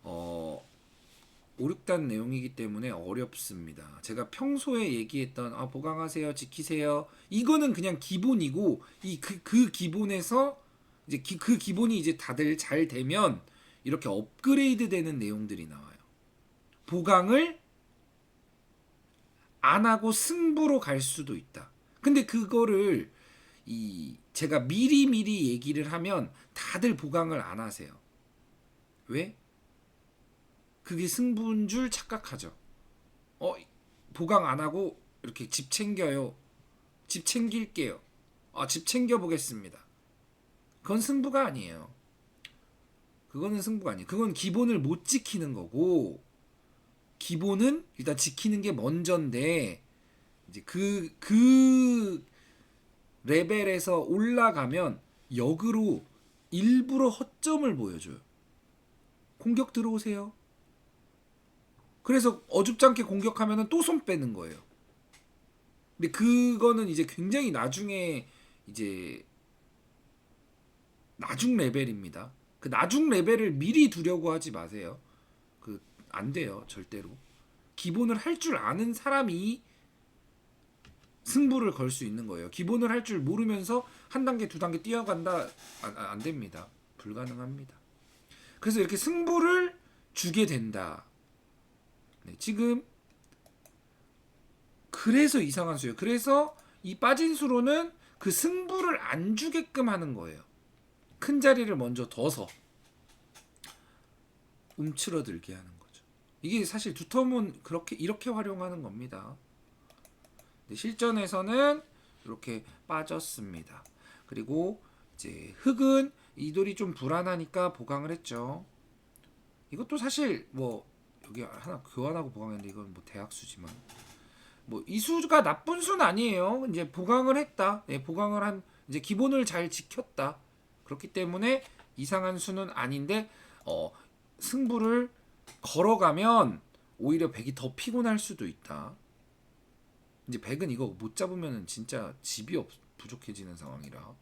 5, 6단 내용이기 때문에 어렵습니다. 제가 평소에 얘기했던 보강하세요, 지키세요. 이거는 그냥 기본이고 그 기본에서 이제 그 기본이 이제 다들 잘 되면 이렇게 업그레이드 되는 내용들이 나와요. 보강을 안 하고 승부로 갈 수도 있다. 근데 그거를 제가 미리 얘기를 하면 다들 보강을 안 하세요. 왜? 그게 승부인 줄 착각하죠. 보강 안 하고 이렇게 집 챙겨요. 집 챙길게요. 집 챙겨 보겠습니다. 그건 승부가 아니에요. 그거는 승부가 아니에요. 그건 기본을 못 지키는 거고, 기본은 일단 지키는 게 먼저인데 이제 그 레벨에서 올라가면 역으로 일부러 허점을 보여줘요. 공격 들어오세요. 그래서 어줍잖게 공격하면은 또 손 빼는 거예요. 근데 그거는 이제 굉장히 나중에 이제 나중 레벨입니다. 그 나중 레벨을 미리 두려고 하지 마세요. 안 돼요, 절대로. 기본을 할 줄 아는 사람이 승부를 걸 수 있는 거예요. 기본을 할 줄 모르면서 한 단계, 두 단계 뛰어간다, 안 됩니다. 불가능합니다. 그래서 이렇게 승부를 주게 된다. 네, 지금 그래서 이상한 수예요. 그래서 이 빠진 수로는 그 승부를 안 주게끔 하는 거예요. 큰 자리를 먼저 둬서 움츠러들게 하는 거죠. 이게 사실 두텀은 이렇게 활용하는 겁니다. 근데 실전에서는 이렇게 빠졌습니다. 그리고 이제 흑은 이 돌이 좀 불안하니까 보강을 했죠. 이것도 사실 뭐 여기 하나 교환하고 보강했는데 이건 뭐 대학수지만 뭐 이 수가 나쁜 수는 아니에요. 이제 보강을 했다. 예, 보강을 한 이제 기본을 잘 지켰다. 그렇기 때문에 이상한 수는 아닌데 승부를 걸어가면 오히려 백이 더 피곤할 수도 있다. 이제 백은 이거 못 잡으면 진짜 부족해지는 상황이라.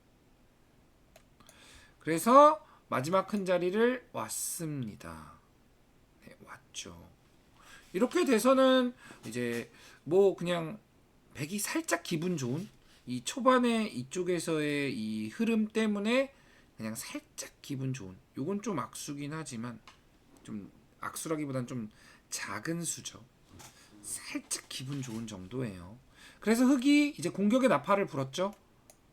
그래서 마지막 큰 자리를 왔습니다. 네, 왔죠. 이렇게 돼서는 이제 뭐 그냥 백이 살짝 기분 좋은 이 초반에 이쪽에서의 이 흐름 때문에 그냥 살짝 기분 좋은 요건 좀 악수긴 하지만 좀 악수라기보단 좀 작은 수죠. 살짝 기분 좋은 정도예요. 그래서 흑이 이제 공격의 나팔을 불었죠.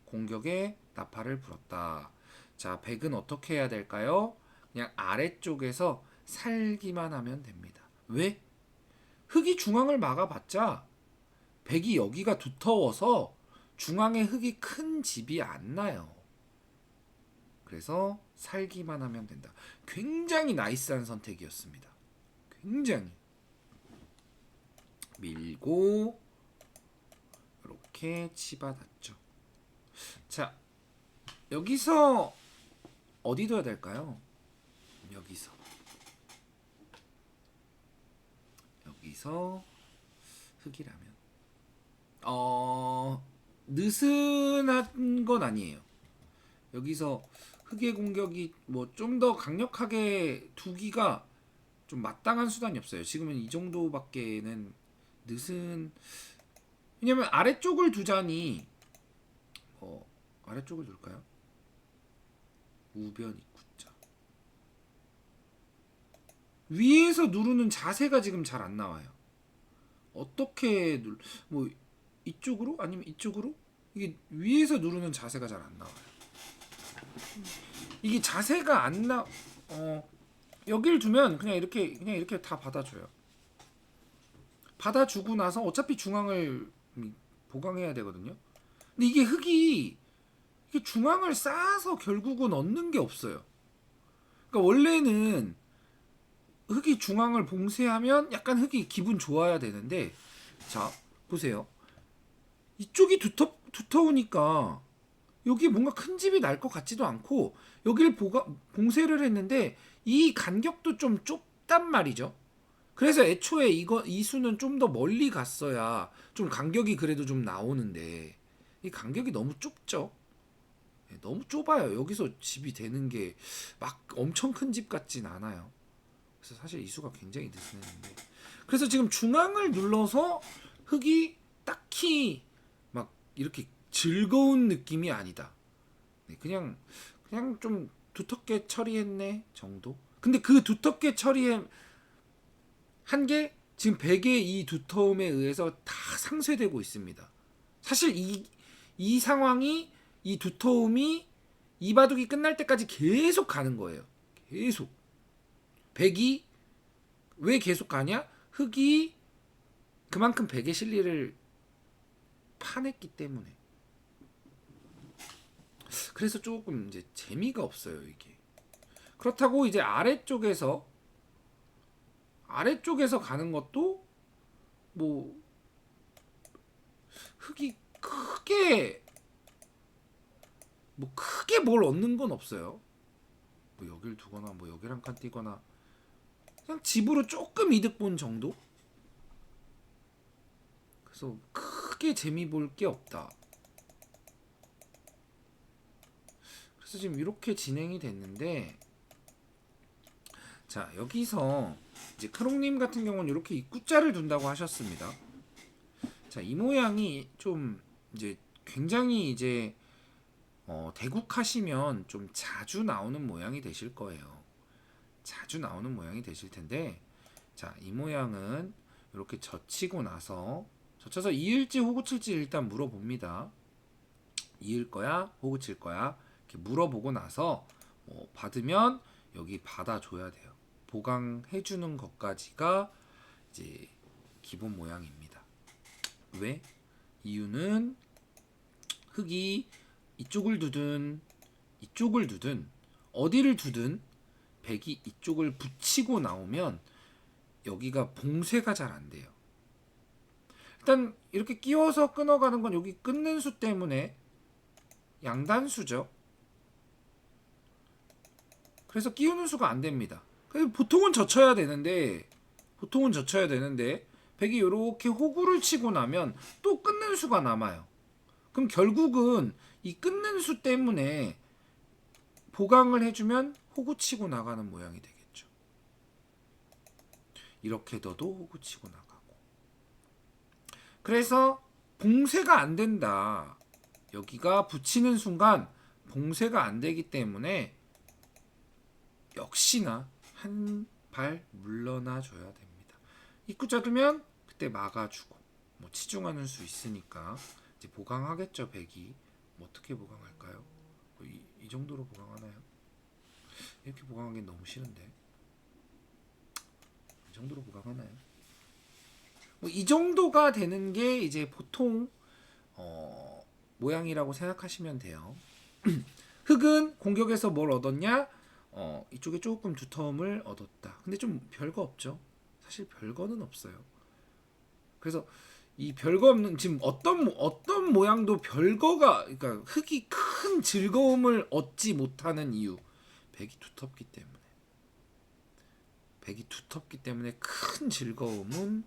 공격의 나팔을 불었다. 자, 백은 어떻게 해야 될까요? 그냥 아래쪽에서 살기만 하면 됩니다. 왜? 흑이 중앙을 막아봤자 백이 여기가 두터워서 중앙에 흑이 큰 집이 안 나요. 그래서 살기만 하면 된다. 굉장히 나이스한 선택이었습니다. 굉장히. 밀고 이렇게 치받았죠. 자, 여기서 어디 둬야 될까요? 여기서 흑이라면 느슨한 건 아니에요. 여기서 흑의 공격이 뭐 좀 더 강력하게 두기가 좀 마땅한 수단이 없어요. 지금은 이 정도밖에는 느슨. 왜냐면 아래쪽을 두자니 아래쪽을 둘까요? 우변 입구자. 위에서 누르는 자세가 지금 잘 안 나와요. 어떻게 뭐 이쪽으로 아니면 이쪽으로? 이게 위에서 누르는 자세가 잘 안 나와요. 이게 자세가 안 나. 여기를 두면 그냥 이렇게 다 받아줘요. 받아주고 나서 어차피 중앙을 보강해야 되거든요. 근데 이게 흑이 이게 중앙을 쌓아서 결국은 얻는 게 없어요. 그러니까 원래는 흑이 중앙을 봉쇄하면 약간 흑이 기분 좋아야 되는데, 자 보세요. 이쪽이 두터우니까 여기 뭔가 큰 집이 날 것 같지도 않고 여기를 봉쇄를 했는데 이 간격도 좀 좁단 말이죠. 그래서 애초에 이 수는 좀 더 멀리 갔어야 좀 간격이 그래도 좀 나오는데 이 간격이 너무 좁죠. 너무 좁아요. 여기서 집이 되는 게 막 엄청 큰 집 같진 않아요. 그래서 사실 이 수가 굉장히 느슨했는데, 그래서 지금 중앙을 눌러서 흑이 딱히 막 이렇게 즐거운 느낌이 아니다. 그냥 좀 두텁게 처리했네 정도. 근데 그 두텁게 처리한 게 지금 백의 이 두터움에 의해서 다 상쇄되고 있습니다. 사실 이 상황이 이 두터움이 이 바둑이 끝날 때까지 계속 가는 거예요. 계속. 백이 왜 계속 가냐? 흑이 그만큼 백의 실리를 파냈기 때문에. 그래서 조금 이제 재미가 없어요, 이게. 그렇다고 이제 아래쪽에서 가는 것도 뭐 흑이 크게 뭘 얻는 건 없어요. 뭐 여길 두거나 뭐 여길 한 칸 띄거나 그냥 집으로 조금 이득 본 정도. 그래서 크게 재미 볼 게 없다. 그래서 지금 이렇게 진행이 됐는데, 자 여기서 이제 크롱님 같은 경우는 이렇게 입구자를 둔다고 하셨습니다. 자, 이 모양이 좀 이제 굉장히 이제 대국하시면 좀 자주 나오는 모양이 되실 거예요. 자주 나오는 모양이 되실 텐데, 자, 이 모양은 이렇게 젖히고 나서 젖혀서 이을지 호구 칠지 일단 물어봅니다. 이을 거야 호구 칠 거야 이렇게 물어보고 나서 받으면 여기 받아줘야 돼요. 보강해주는 것까지가 이제 기본 모양입니다. 왜? 이유는 흑이 이쪽을 두든 이쪽을 두든 어디를 두든 백이 이쪽을 붙이고 나오면 여기가 봉쇄가 잘 안 돼요. 일단 이렇게 끼워서 끊어가는 건 여기 끊는 수 때문에 양단수죠. 그래서 끼우는 수가 안 됩니다. 그래서 보통은 젖혀야 되는데 백이 이렇게 호구를 치고 나면 또 끊는 수가 남아요. 그럼 결국은 이 끊는 수 때문에 보강을 해주면 호구 치고 나가는 모양이 되겠죠. 이렇게 둬도 호구 치고 나가고. 그래서 봉쇄가 안 된다. 여기가 붙이는 순간 봉쇄가 안 되기 때문에 역시나 한 발 물러나 줘야 됩니다. 입구자 두면 그때 막아주고 뭐 치중하는 수 있으니까 이제 보강하겠죠. 백이 뭐 어떻게 보강할까요? 이 정도로 보강하나요? 이렇게 보강하기엔 너무 싫은데 이 정도로 보강하나요? 뭐 이 정도가 되는 게 이제 보통 모양이라고 생각하시면 돼요. 흑은 공격에서 뭘 얻었냐? 이쪽에 조금 두터움을 얻었다. 근데 좀 별거 없죠. 사실 별거는 없어요. 그래서 이 별거 없는 지금 어떤 모양도 별거가 그러니까 흑이 큰 즐거움을 얻지 못하는 이유 백이 두텁기 때문에 큰 즐거움은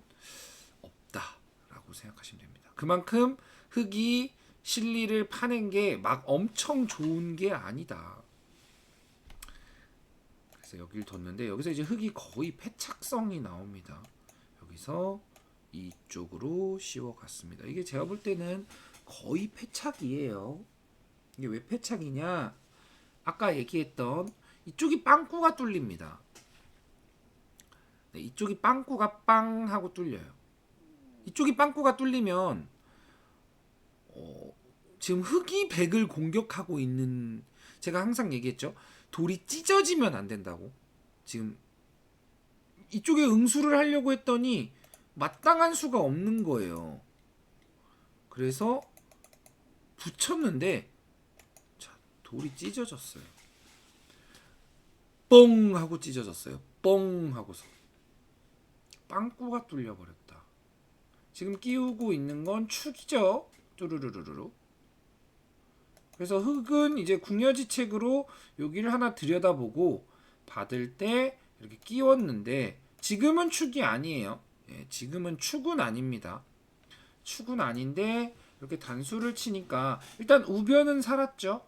없다라고 생각하시면 됩니다. 그만큼 흑이 실리를 파낸 게 막 엄청 좋은 게 아니다. 그래서 여기를 뒀는데 여기서 이제 흑이 거의 패착성이 나옵니다. 여기서 이쪽으로 씌워갔습니다. 이게 제가 볼 때는 거의 패착이에요. 이게 왜 패착이냐? 아까 얘기했던 이쪽이 빵꾸가 뚫립니다. 네, 이쪽이 빵꾸가 빵 하고 뚫려요. 이쪽이 빵꾸가 뚫리면 지금 흑이 백을 공격하고 있는 제가 항상 얘기했죠. 돌이 찢어지면 안 된다고. 지금 이쪽에 응수를 하려고 했더니 마땅한 수가 없는 거예요. 그래서 붙였는데 자, 돌이 찢어졌어요. 뻥 하고 찢어졌어요. 뻥 하고서 빵꾸가 뚫려버렸다. 지금 끼우고 있는 건 축이죠. 뚜루루루루. 그래서 흑은 이제 궁여지책으로 여기를 하나 들여다보고 받을 때 이렇게 끼웠는데 지금은 축이 아니에요. 예, 지금은 축은 아닙니다. 축은 아닌데 이렇게 단수를 치니까 일단 우변은 살았죠.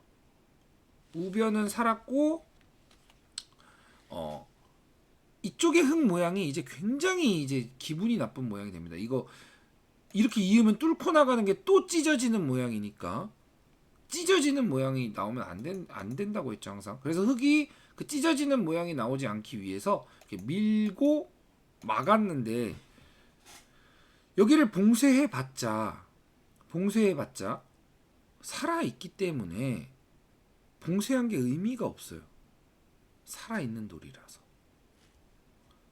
우변은 살았고 이쪽의 흙 모양이 이제 굉장히 이제 기분이 나쁜 모양이 됩니다. 이거 이렇게 이으면 뚫고 나가는 게 또 찢어지는 모양이니까 찢어지는 모양이 나오면 안 된다고 했죠 항상. 그래서 흙이 그 찢어지는 모양이 나오지 않기 위해서 이렇게 밀고 막았는데 여기를 봉쇄해봤자 살아있기 때문에 봉쇄한 게 의미가 없어요. 살아있는 돌이라서.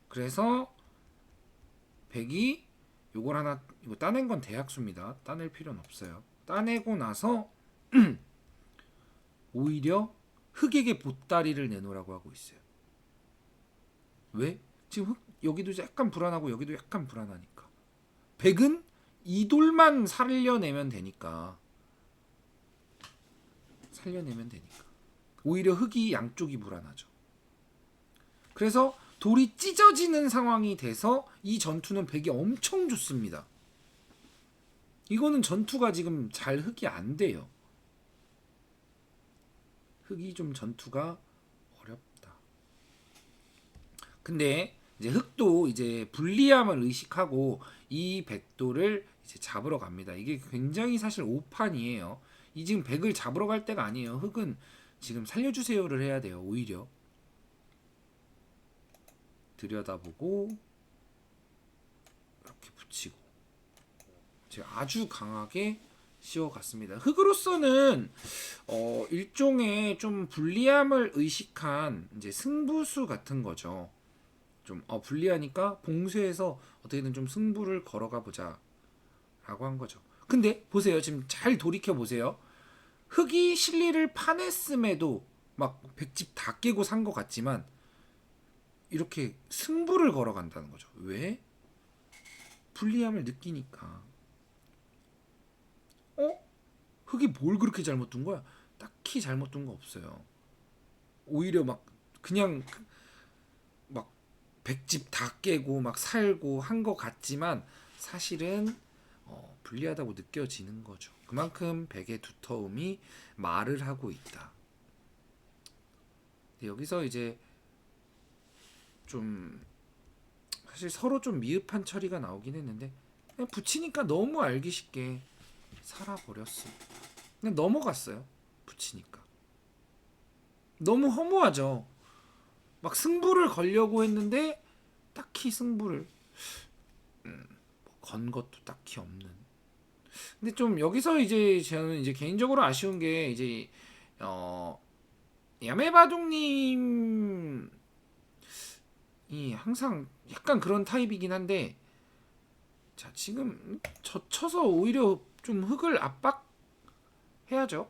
그래서 백이 요걸 하나 이거 따낸 건 대약수입니다. 따낼 필요는 없어요. 따내고 나서 오히려 흑에게 보따리를 내놓으라고 하고 있어요. 왜? 지금 여기도 약간 불안하고 여기도 약간 불안하니까. 백은 이 돌만 살려내면 되니까. 오히려 흑이 양쪽이 불안하죠. 그래서 돌이 찢어지는 상황이 돼서 이 전투는 백이 엄청 좋습니다. 이거는 전투가 지금 잘 흑이 안 돼요. 흑이 좀 전투가 어렵다. 근데 이제 흑도 이제 불리함을 의식하고 이 백도를 이제 잡으러 갑니다. 이게 굉장히 사실 오판이에요. 이 지금 백을 잡으러 갈 때가 아니에요. 흑은 지금 살려주세요를 해야 돼요. 오히려 들여다보고 이렇게 붙이고 제가 아주 강하게 씌워갔습니다. 흑으로서는 일종의 좀 불리함을 의식한 이제 승부수 같은 거죠. 좀 불리하니까 봉쇄해서 어떻게든 좀 승부를 걸어가 보자 라고 한 거죠. 근데 보세요. 지금 잘 돌이켜 보세요. 흑이 실리를 파냈음에도 막 100집 다 깨고 산 것 같지만 이렇게 승부를 걸어간다는 거죠. 왜? 불리함을 느끼니까. 어? 흑이 뭘 그렇게 잘못 둔 거야? 딱히 잘못 둔 거 없어요. 오히려 막 그냥 막 100집 다 깨고 막 살고 한 것 같지만 사실은 불리하다고 느껴지는 거죠. 그만큼 백의 두터움이 말을 하고 있다. 여기서 이제 좀 사실 서로 좀 미흡한 처리가 나오긴 했는데 그냥 붙이니까 너무 알기 쉽게 살아버렸어. 그냥 넘어갔어요. 붙이니까 너무 허무하죠. 막 승부를 걸려고 했는데 딱히 승부를 건 것도 딱히 없는. 근데 좀 여기서 이제 저는 이제 개인적으로 아쉬운 게 이제 어 야매바둥님이 항상 약간 그런 타입이긴 한데 자 지금 젖혀서 오히려 좀 흙을 압박해야죠.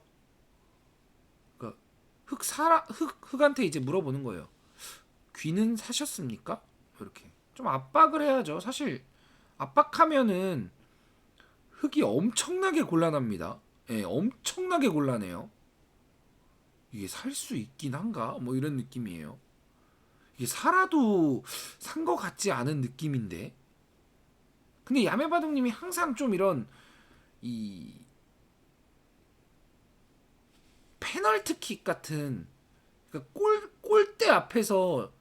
그러니까 흙한테 이제 물어보는 거예요. 귀는 사셨습니까? 이렇게 좀 압박을 해야죠. 사실 압박하면은 흙이 엄청나게 곤란합니다. 예, 엄청나게 곤란해요. 이게 살 수 있긴 한가? 뭐 이런 느낌이에요. 이게 살아도 산 것 같지 않은 느낌인데. 근데 야매바둑님이 항상 좀 이런 이 페널티킥 같은 그러니까 골대 앞에서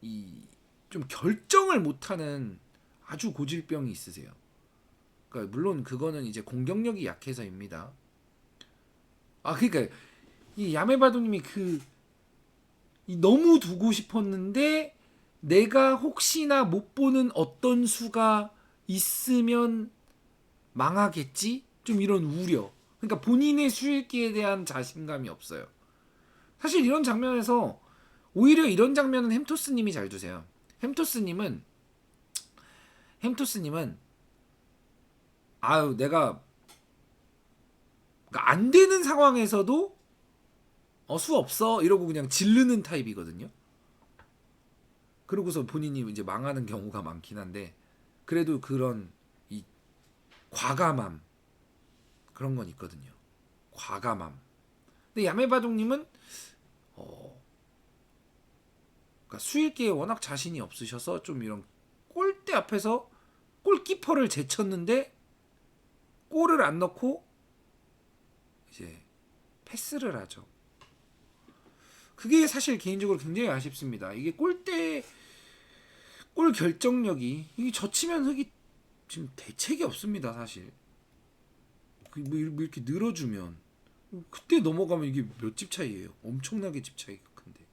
이 좀 결정을 못하는 아주 고질병이 있으세요. 그러니까 물론 그거는 이제 공격력이 약해서입니다. 아 그러니까 이 야매바둑님이 너무 두고 싶었는데 내가 혹시나 못 보는 어떤 수가 있으면 망하겠지? 좀 이런 우려. 그러니까 본인의 수익기에 대한 자신감이 없어요. 사실 이런 장면에서 오히려 이런 장면은 햄토스님이 잘 두세요. 햄토스님은 아유 내가 그러니까 안 되는 상황에서도 수 없어 이러고 그냥 지르는 타입이거든요. 그러고서 본인이 이제 망하는 경우가 많긴 한데 그래도 그런 이 과감함 그런 건 있거든요. 과감함. 근데 야매바둑님은 그러니까 수일기에 워낙 자신이 없으셔서 좀 이런 골대 앞에서 골키퍼를 제쳤는데 골을 안 넣고 이제 패스를 하죠. 그게 사실 개인적으로 굉장히 아쉽습니다. 이게 골 결정력이 이게 젖히면 흑이 지금 대책이 없습니다. 사실 뭐 이렇게 늘어주면 그때 넘어가면 이게 몇 집 차이예요. 엄청나게 집 차이가 큰데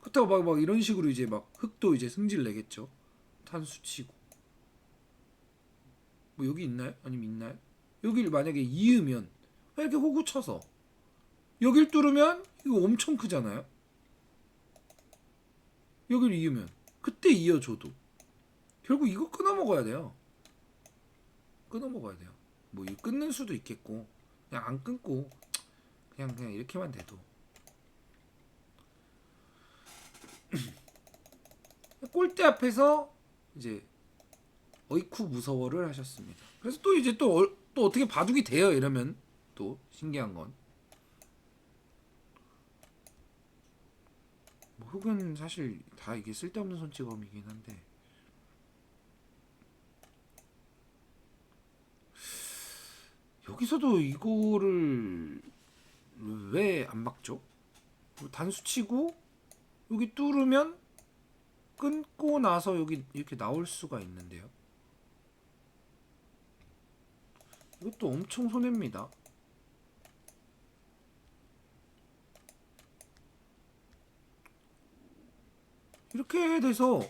그렇다고 막 이런 식으로 이제 막 흑도 이제 승질 내겠죠. 탄수 치고 뭐 여기 있나요? 아니면 있나요? 여기를 만약에 이으면 이렇게 호구 쳐서 여길 뚫으면 이거 엄청 크잖아요. 여기를 이으면 그때 이어줘도 결국 이거 끊어 먹어야 돼요. 끊어 먹어야 돼요. 뭐 이거 끊는 수도 있겠고 그냥 안 끊고 그냥 이렇게만 돼도 골대 앞에서 이제 어이쿠 무서워를 하셨습니다. 그래서 또 이제 또 어떻게 바둑이 돼요 이러면 또 신기한 건 뭐 흙은 사실 다 이게 쓸데없는 손찌검이긴 한데 여기서도 이거를 왜 안 막죠? 단수 치고 여기 뚫으면 끊고 나서 여기 이렇게 나올 수가 있는데요. 이것도 엄청 손해입니다. 이렇게 돼서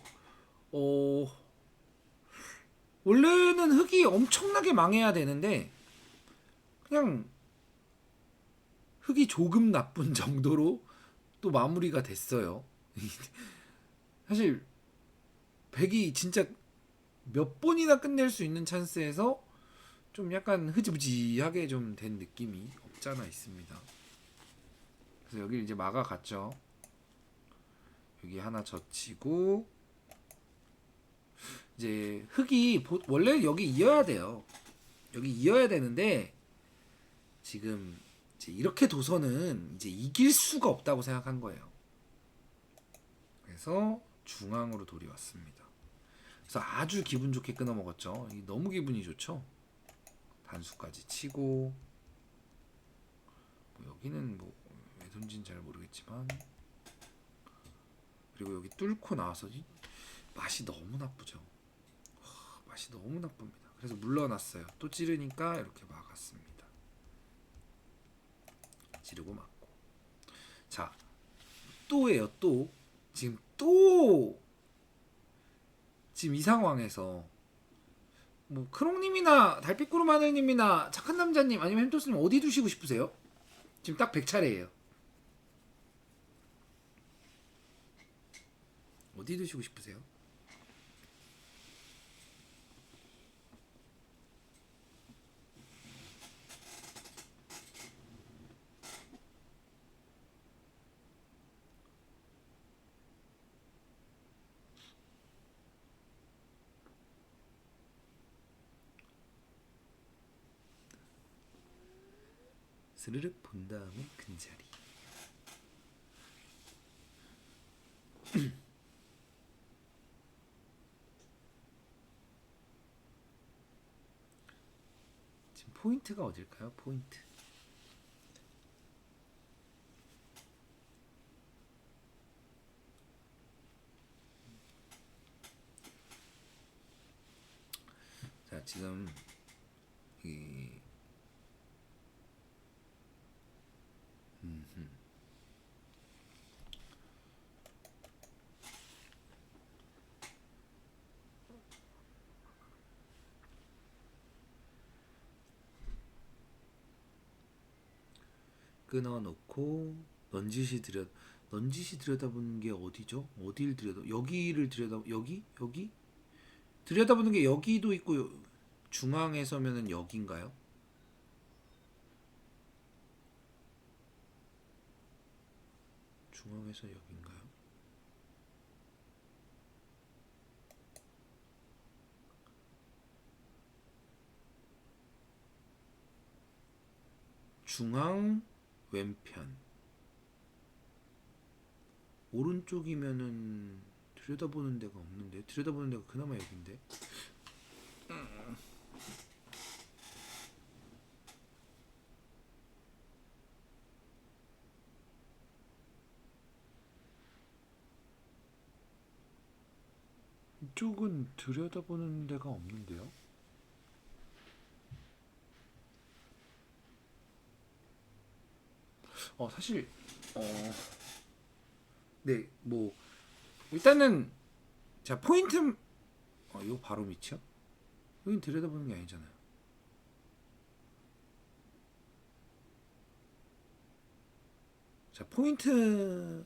원래는 흙이 엄청나게 망해야 되는데 그냥 흙이 조금 나쁜 정도로 또 마무리가 됐어요. 사실 백이 진짜 몇 번이나 끝낼 수 있는 찬스에서 좀 약간 흐지부지하게 좀 된 느낌이 없잖아 있습니다. 그래서 여기 이제 막아갔죠. 여기 하나 젖히고 이제 흙이 원래 여기 이어야 돼요. 여기 이어야 되는데 지금 이제 이렇게 둬서는 이제 이길 수가 없다고 생각한 거예요. 그래서 중앙으로 돌이 왔습니다. 그래서 아주 기분 좋게 끊어 먹었죠. 너무 기분이 좋죠. 단수까지 치고 뭐 여기는 뭐 왜 던진지 잘 모르겠지만 그리고 여기 뚫고 나와서 맛이 너무 나쁘죠. 맛이 너무 나쁩니다. 그래서 물러났어요. 또 찌르니까 이렇게 막았습니다. 찌르고 막고. 자, 또예요. 또 지금 지금 이 상황에서 뭐 크롱님이나 달빛구름 하늘님이나 착한 남자님 아니면 햄토스님 어디 두시고 싶으세요? 지금 딱 100차례예요. 어디 두시고 싶으세요? 스르륵 본 다음에 근자리. 지금 포인트가 어딜까요? 포인트. 자, 지금 이 끊어놓고 넌지시 들여다보는 게 어디죠? 어디를 여기를 여기 들여다보는 게 여기도 있고 중앙에 서면은 여기인가요? 중앙에서 여기인가요? 중앙 왼편 오른쪽이면은 들여다보는 데가 없는데 들여다보는 데가 그나마 여긴데 이쪽은 들여다보는 데가 없는데요? 사실 네, 뭐 일단은 자 포인트 이거 바로 밑이요? 여긴 들여다보는 게 아니잖아요. 자 포인트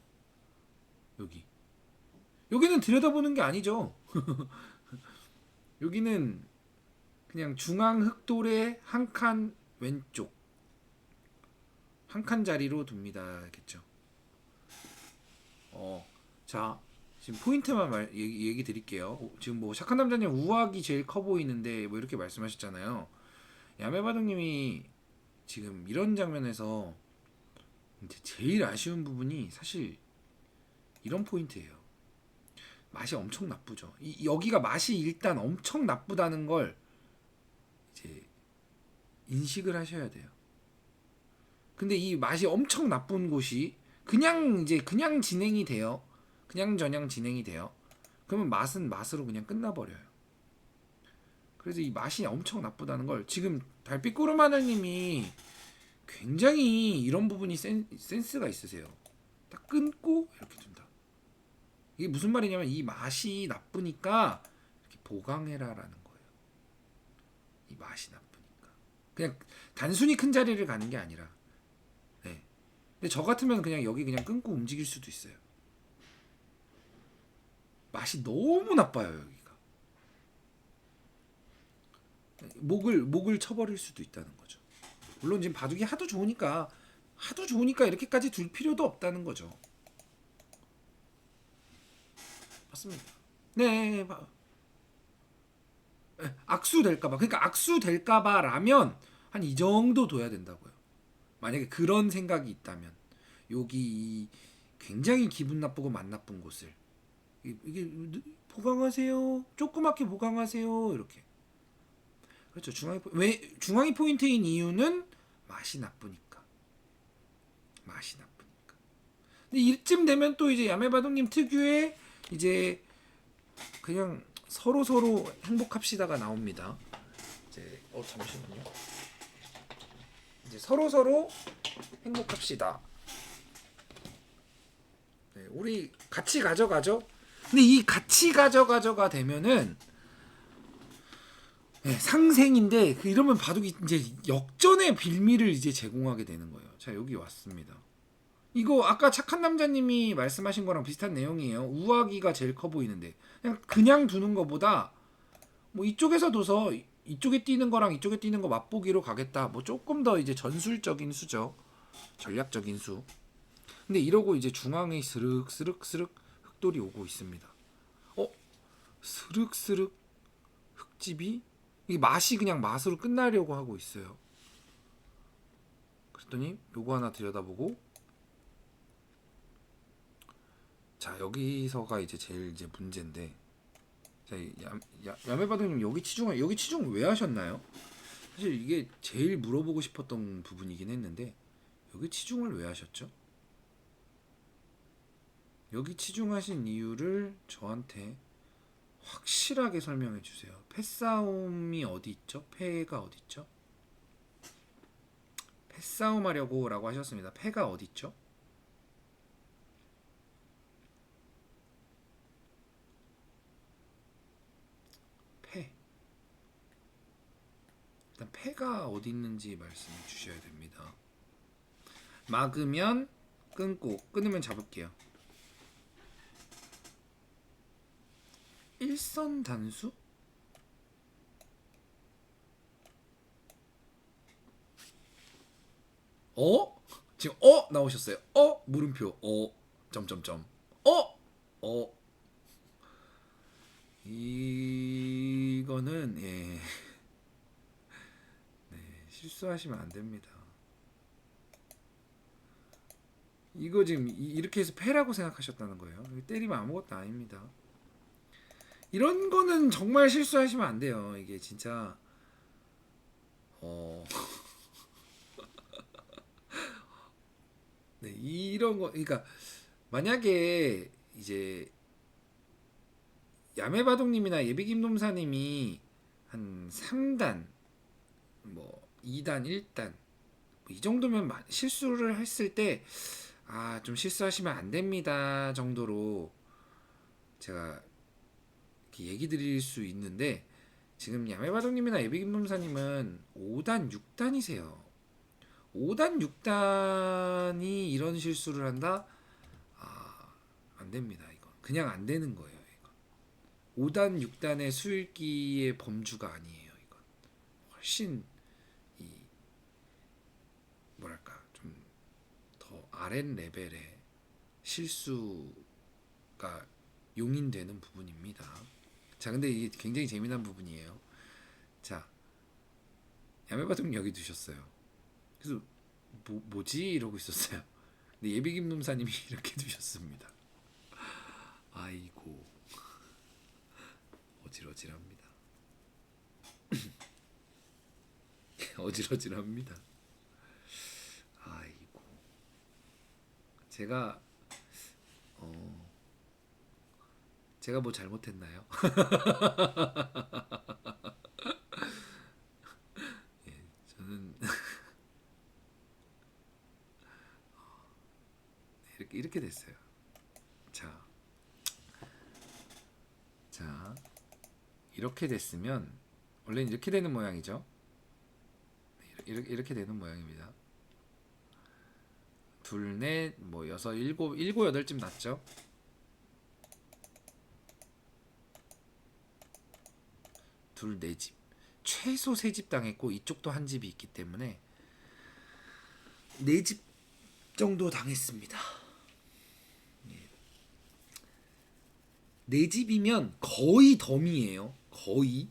여기는 들여다보는 게 아니죠. 여기는 그냥 중앙 흑돌의 한 칸 왼쪽 한 칸 자리로 둡니다겠죠. 자 지금 포인트만 얘기 드릴게요. 지금 뭐 착한 남자님 우악이 제일 커 보이는데 뭐 이렇게 말씀하셨잖아요. 야매바둑님이 지금 이런 장면에서 이제 제일 아쉬운 부분이 사실 이런 포인트예요. 맛이 엄청 나쁘죠. 여기가 맛이 일단 엄청 나쁘다는 걸 이제 인식을 하셔야 돼요. 근데 이 맛이 엄청 나쁜 곳이 그냥 진행이 돼요. 그냥 저냥 진행이 돼요. 그러면 맛은 맛으로 그냥 끝나버려요. 그래서 이 맛이 엄청 나쁘다는 걸 지금 달빛구름 하늘님이 굉장히 이런 부분이 센스가 있으세요. 딱 끊고 이렇게 둔다. 이게 무슨 말이냐면 이 맛이 나쁘니까 이렇게 보강해라라는 거예요. 이 맛이 나쁘니까 그냥 단순히 큰 자리를 가는 게 아니라 네. 근데 저 같으면 그냥 여기 그냥 끊고 움직일 수도 있어요. 맛이 너무 나빠요 여기가. 목을 쳐버릴 수도 있다는 거죠. 물론 지금 바둑이 하도 좋으니까 이렇게까지 둘 필요도 없다는 거죠. 맞습니다. 네, 악수 될까봐. 그러니까 악수 될까봐라면 한 이 정도 둬야 된다고요. 만약에 그런 생각이 있다면 여기 굉장히 기분 나쁘고 맛 나쁜 곳을 이게 보강하세요. 조그맣게 보강하세요. 이렇게. 그렇죠. 왜 중앙이 포인트인 이유는 맛이 나쁘니까. 맛이 나쁘니까. 근데 이쯤 되면 또 이제 야매바둑님 특유의 이제 그냥 서로 행복합시다가 나옵니다. 이제 잠시만요. 이제 서로 행복합시다. 네, 우리 같이 가져가죠. 근데 이 같이 가져가져가 되면은 네, 상생인데 이러면 바둑이 이제 역전의 빌미를 이제 제공하게 되는 거예요. 자, 여기 왔습니다. 이거 아까 착한 남자님이 말씀하신 거랑 비슷한 내용이에요. 우아기가 제일 커 보이는데 그냥 두는 거보다 뭐 이쪽에서 둬서 이쪽에 뛰는 거랑 이쪽에 뛰는 거 맛보기로 가겠다. 뭐 조금 더 이제 전술적인 수죠. 전략적인 수. 근데 이러고 이제 중앙에 스륵스륵 흑돌이 오고 있습니다. 스륵스륵 흑집이 이게 맛이 그냥 맛으로 끝나려고 하고 있어요. 그랬더니 요거 하나 들여다보고 자 여기서가 이제 제일 이제 문제인데 자, 야매바둑님 여기 치중을 왜 하셨나요? 사실 이게 제일 물어보고 싶었던 부분이긴 했는데 여기 치중을 왜 하셨죠? 여기 치중하신 이유를 저한테 확실하게 설명해 주세요. 패싸움이 어디 있죠? 패가 어디 있죠? 패싸움 하려고 라고 하셨습니다. 패가 어디 있죠? 패. 일단 패가 어디 있는지 말씀해 주셔야 됩니다. 막으면 끊고 끊으면 잡을게요. 일선 단수? 지금 나오셨어요. 물음표. 점점점. 이거는 예. 네, 실수하시면 안 됩니다. 이거 지금 이렇게 해서 패라고 생각하셨다는 거예요. 때리면 아무것도 아닙니다. 이런 거는 정말 실수하시면 안 돼요. 이게 진짜 네, 이런 거 그러니까 만약에 이제 야매바둑님이나 예비김놈사님이 한 3단 뭐 2단 1단 이 정도면 실수를 했을 때 좀 실수하시면 안 됩니다 정도로 제가 이렇게 얘기 드릴 수 있는데 지금 야매바둑님이나 예비김놈사님은 5단 6단이세요. 5단 6단이 이런 실수를 한다? 안 됩니다. 이건 그냥 안 되는 거예요. 이건 5단 6단의 수읽기의 범주가 아니에요. 이건 훨씬 이 뭐랄까 좀 더 아랫 레벨의 실수가 용인되는 부분입니다. 자, 근데 이게 굉장히 재미난 부분이에요. 자, 야매바둑 여기 두셨어요. 그래서 뭐지 이러고 있었어요. 근데 예비김놈사님이 이렇게 두셨습니다. 아이고 어질어질합니다. 어질어질합니다. 아이고 제가 뭐 잘못했나요? 예, 저는 이렇게 됐어요. 자, 이렇게 됐으면 원래는 이렇게 되는 모양이죠. 이렇게 되는 모양입니다. 둘, 넷, 뭐 여섯, 일곱, 여덟쯤 났죠. 둘, 네 집. 최소 3집 당했고 이쪽도 한 집이 있기 때문에 4집 정도 당했습니다. 4집이면 거의 덤이에요. 거의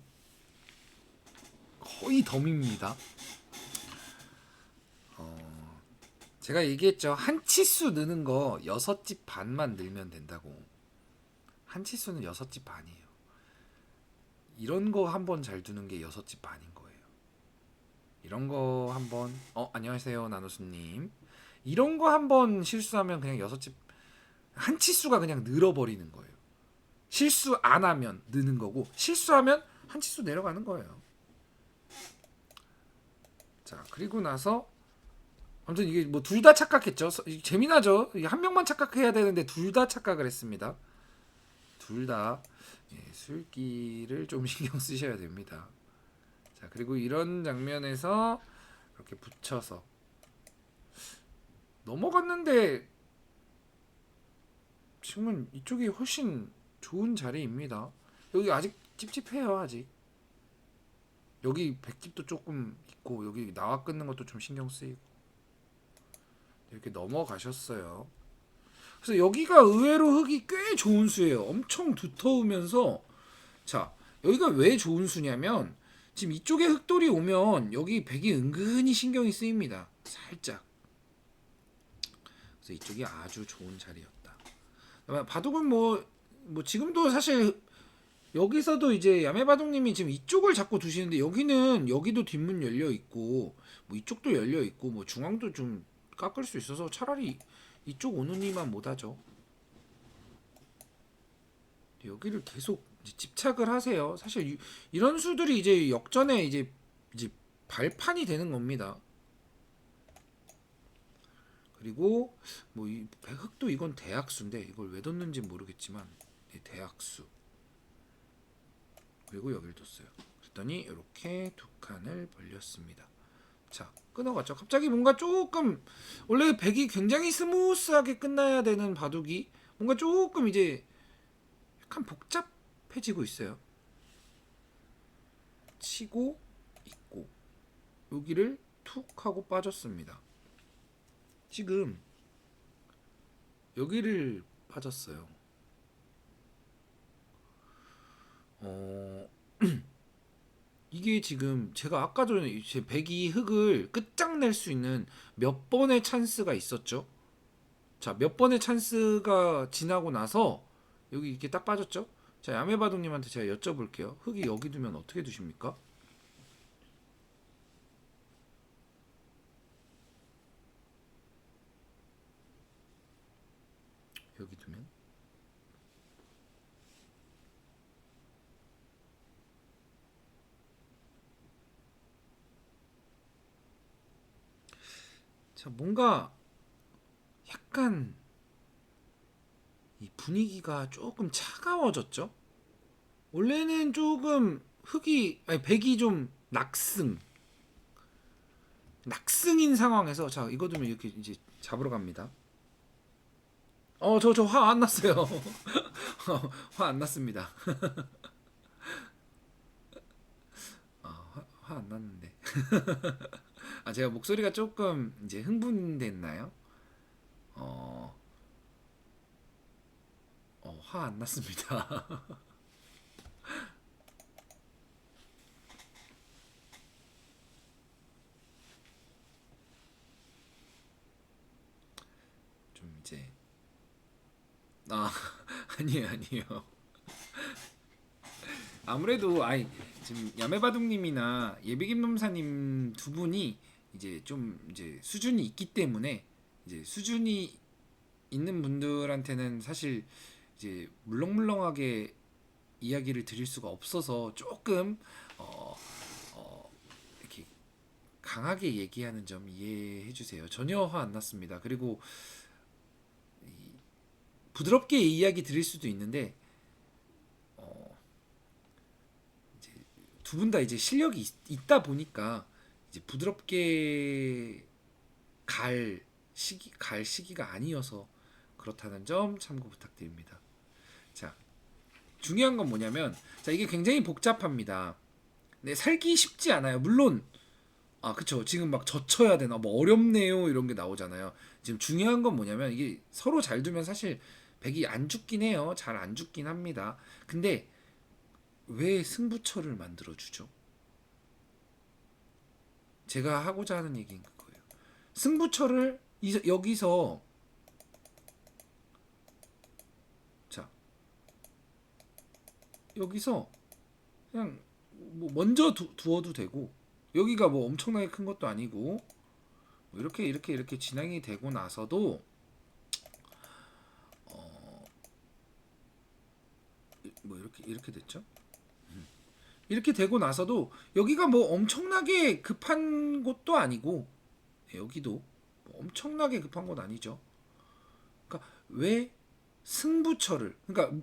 덤입니다. 제가 얘기했죠. 한 치수 느는 거 6집 반만 늘면 된다고. 한 치수는 6집 반이에요. 이런 거 한번 잘 두는 게 6집 반인 거예요. 이런 거 한번 안녕하세요 나노수님. 이런 거 한번 실수하면 그냥 6집 한 치수가 그냥 늘어버리는 거예요. 실수 안 하면 느는 거고 실수하면 한 치수 내려가는 거예요. 자 그리고 나서 아무튼 이게 뭐 둘 다 착각했죠. 재미나죠. 한 명만 착각해야 되는데 둘 다 착각을 했습니다. 둘 다 술기를 좀 신경 쓰셔야 됩니다. 자 그리고 이런 장면에서 이렇게 붙여서 넘어갔는데 지금은 이쪽이 훨씬 좋은 자리입니다. 여기 아직 찝찝해요. 아직 여기 백집도 조금 있고 여기 나와 끊는 것도 좀 신경 쓰이고 이렇게 넘어가셨어요. 그래서 여기가 의외로 흙이 꽤 좋은 수예요. 엄청 두터우면서 자 여기가 왜 좋은 수냐면 지금 이쪽에 흙돌이 오면 여기 백이 은근히 신경이 쓰입니다. 살짝. 그래서 이쪽이 아주 좋은 자리였다. 바둑은 뭐 지금도 사실 여기서도 이제 야매바둑님이 지금 이쪽을 자꾸 두시는데 여기도 뒷문 열려 있고 뭐 이쪽도 열려 있고 뭐 중앙도 좀 깎을 수 있어서 차라리 이쪽 오누니만 못하죠. 여기를 계속 집착을 하세요. 사실 이런 수들이 이제 역전에 이제 발판이 되는 겁니다. 그리고 뭐 이 흑도 이건 대학수인데 이걸 왜 뒀는지 모르겠지만 대학수. 그리고 여기를 뒀어요. 그랬더니 이렇게 두 칸을 벌렸습니다. 자 끊어갔죠. 갑자기 뭔가 조금 원래 백이 굉장히 스무스하게 끝나야 되는 바둑이 뭔가 조금 이제 약간 복잡해지고 있어요. 치고 있고 여기를 툭 하고 빠졌습니다. 지금 여기를 빠졌어요. 이게 지금 제가 아까 전에 제 백이 흙을 끝장낼 수 있는 몇 번의 찬스가 있었죠. 자, 몇 번의 찬스가 지나고 나서 여기 이렇게 딱 빠졌죠. 자, 야매바둑님한테 제가 여쭤볼게요. 흙이 여기 두면 어떻게 두십니까? 여기 두면 자, 뭔가 약간 이 분위기가 조금 차가워졌죠. 원래는 조금 백이 좀 낙승인 상황에서 자 이거 두면 이렇게 이제 잡으러 갑니다. 저 화 안 났어요. 화 안 났습니다. 화 안 났는데. 제가 목소리가 조금 이제 흥분됐나요? 화 안 났습니다. 좀 이제 아니에요. 아무래도 지금 야매바둑님이나 예비김놈사님 두 분이 이제 좀 이제 수준이 있기 때문에 이제 수준이 있는 분들한테는 사실 이제 물렁물렁하게 이야기를 드릴 수가 없어서 조금 이렇게 강하게 얘기하는 점 이해해 주세요. 전혀 화 안 났습니다. 그리고 부드럽게 이야기 드릴 수도 있는데 두 분 다 이제 실력이 있다 보니까 이제 부드럽게 갈 시기가 아니어서 그렇다는 점 참고 부탁드립니다. 자, 중요한 건 뭐냐면 자 이게 굉장히 복잡합니다. 네, 살기 쉽지 않아요. 물론 그쵸. 지금 막 젖혀야 되나 뭐 어렵네요 이런 게 나오잖아요. 지금 중요한 건 뭐냐면 이게 서로 잘 두면 사실 백이 안 죽긴 해요. 잘 안 죽긴 합니다. 근데 왜 승부처를 만들어 주죠? 제가 하고자 하는 얘기는 그거예요. 승부처를 여기서 자 여기서 그냥 뭐 먼저 두어도 되고 여기가 뭐 엄청나게 큰 것도 아니고 뭐 이렇게 진행이 되고 나서도 뭐 이렇게 됐죠. 이렇게 되고 나서도 여기가 뭐 엄청나게 급한 곳도 아니고 여기도 뭐 엄청나게 급한 건 아니죠. 그러니까 왜 승부처를 그러니까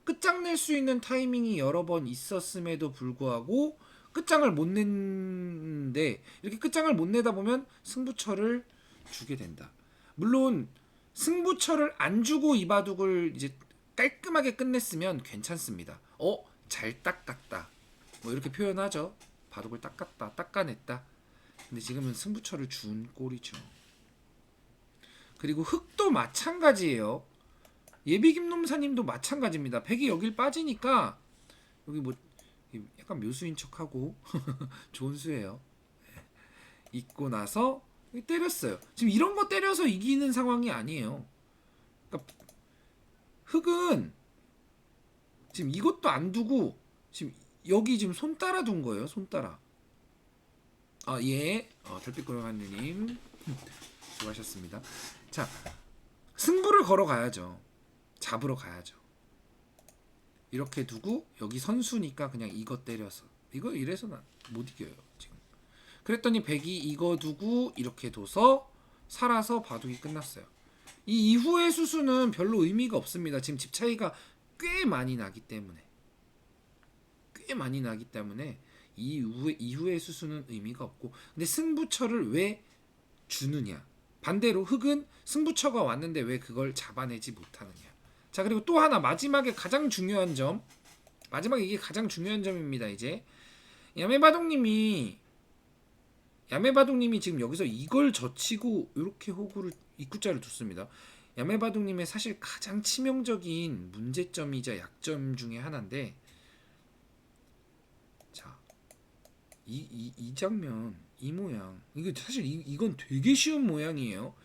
끝장낼 수 있는 타이밍이 여러 번 있었음에도 불구하고 끝장을 못 냈는데 이렇게 끝장을 못 내다 보면 승부처를 주게 된다. 물론 승부처를 안 주고 이 바둑을 이제 깔끔하게 끝냈으면 괜찮습니다. 잘 닦았다. 뭐 이렇게 표현하죠. 바둑을 닦았다, 닦아냈다. 근데 지금은 승부처를 준 꼴이죠. 그리고 흑도 마찬가지예요. 예비김놈사님도 마찬가지입니다. 백이 여길 빠지니까 여기 뭐 약간 묘수인 척하고 좋은 수예요. 있고 나서 때렸어요. 지금 이런 거 때려서 이기는 상황이 아니에요. 그러니까 흑은 지금 이것도 안 두고 지금 여기 지금 손 따라 둔 거예요. 손 따라. 예. 달빛고령하느님 수고하셨습니다. 자, 승부를 걸어 가야죠. 잡으러 가야죠. 이렇게 두고 여기 선수니까 그냥 이거 때려서 이거 이래서는 못 이겨요 지금. 그랬더니 백이 이거 두고 이렇게 둬서 살아서 바둑이 끝났어요. 이 이후의 수수는 별로 의미가 없습니다. 지금 집 차이가 꽤 많이 나기 때문에 이후의 수수는 의미가 없고 근데 승부처를 왜 주느냐 반대로 흑은 승부처가 왔는데 왜 그걸 잡아내지 못하느냐. 자 그리고 또 하나 마지막에 가장 중요한 점 마지막에 이게 가장 중요한 점입니다. 이제 야매바둑님이 지금 여기서 이걸 젖히고 이렇게 호구를 입구자를 뒀습니다. 야매바둑님의 사실 가장 치명적인 문제점이자 약점 중에 하나인데 자 이 장면 이 모양 이거 사실 이건 되게 쉬운 모양이에요.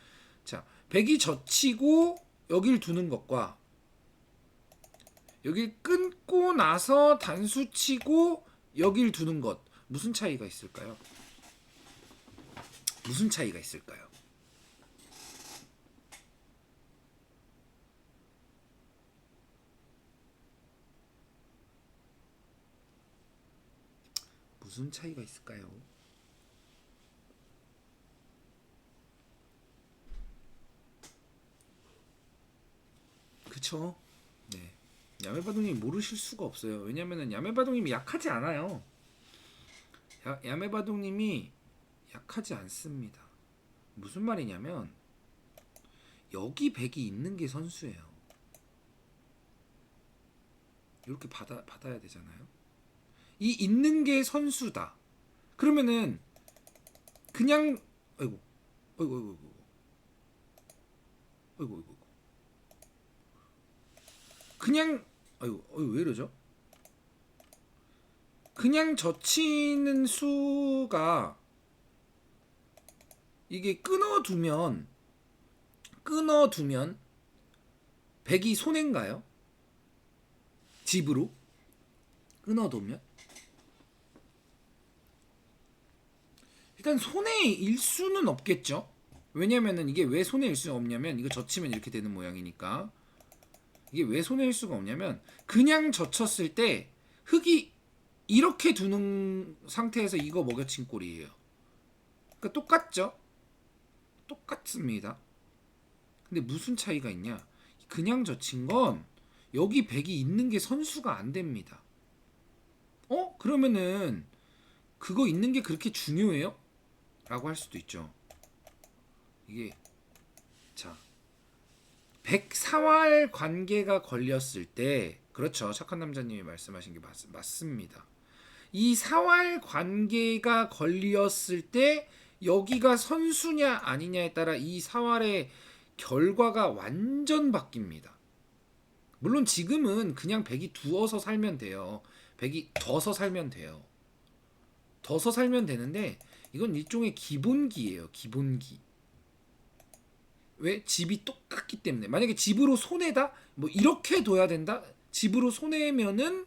자 백이 젖히고 여길 두는 것과 여길 끊고 나서 단수 치고 여길 두는 것 무슨 차이가 있을까요? 무슨 차이가 있을까요? 무슨 차이가 있을까요? 그쵸? 네. 야매바둑님 모르실 수가 없어요. 왜냐면은 야매바둑님이 약하지 않아요. 야매바둑님이 약하지 않습니다. 무슨 말이냐면 여기 백이 있는 게 선수예요. 이렇게 받아야 되잖아요. 이 있는 게 선수다. 그러면은 그냥 아이고 아이고 아이고 아이고 아이고 그냥 아이고 왜 이러죠? 그냥 젖히는 수가 이게 끊어두면 백이 손해인가요? 집으로 끊어두면 일단 손해일 수는 없겠죠. 왜냐면은 이게 왜 손해일 수가 없냐면 이거 젖히면 이렇게 되는 모양이니까 이게 왜 손해일 수가 없냐면 그냥 젖혔을 때 흙이 이렇게 두는 상태에서 이거 먹여친 꼴이에요. 그러니까 똑같죠? 똑같습니다. 근데 무슨 차이가 있냐? 그냥 젖힌 건 여기 백이 있는 게 선수가 안 됩니다. 그러면은 그거 있는 게 그렇게 중요해요? 라고 할 수도 있죠. 이게 자 백사활 관계가 걸렸을 때 그렇죠. 착한 남자님이 말씀하신 게 맞습니다. 이 사활 관계가 걸렸을 때 여기가 선수냐 아니냐에 따라 이 사활의 결과가 완전 바뀝니다. 물론 지금은 그냥 백이 두어서 살면 돼요. 백이 둬서 살면 돼요. 둬서 살면 되는데 이건 일종의 기본기예요. 기본기. 왜? 집이 똑같기 때문에. 만약에 집으로 손해다? 뭐 이렇게 둬야 된다? 집으로 손해면은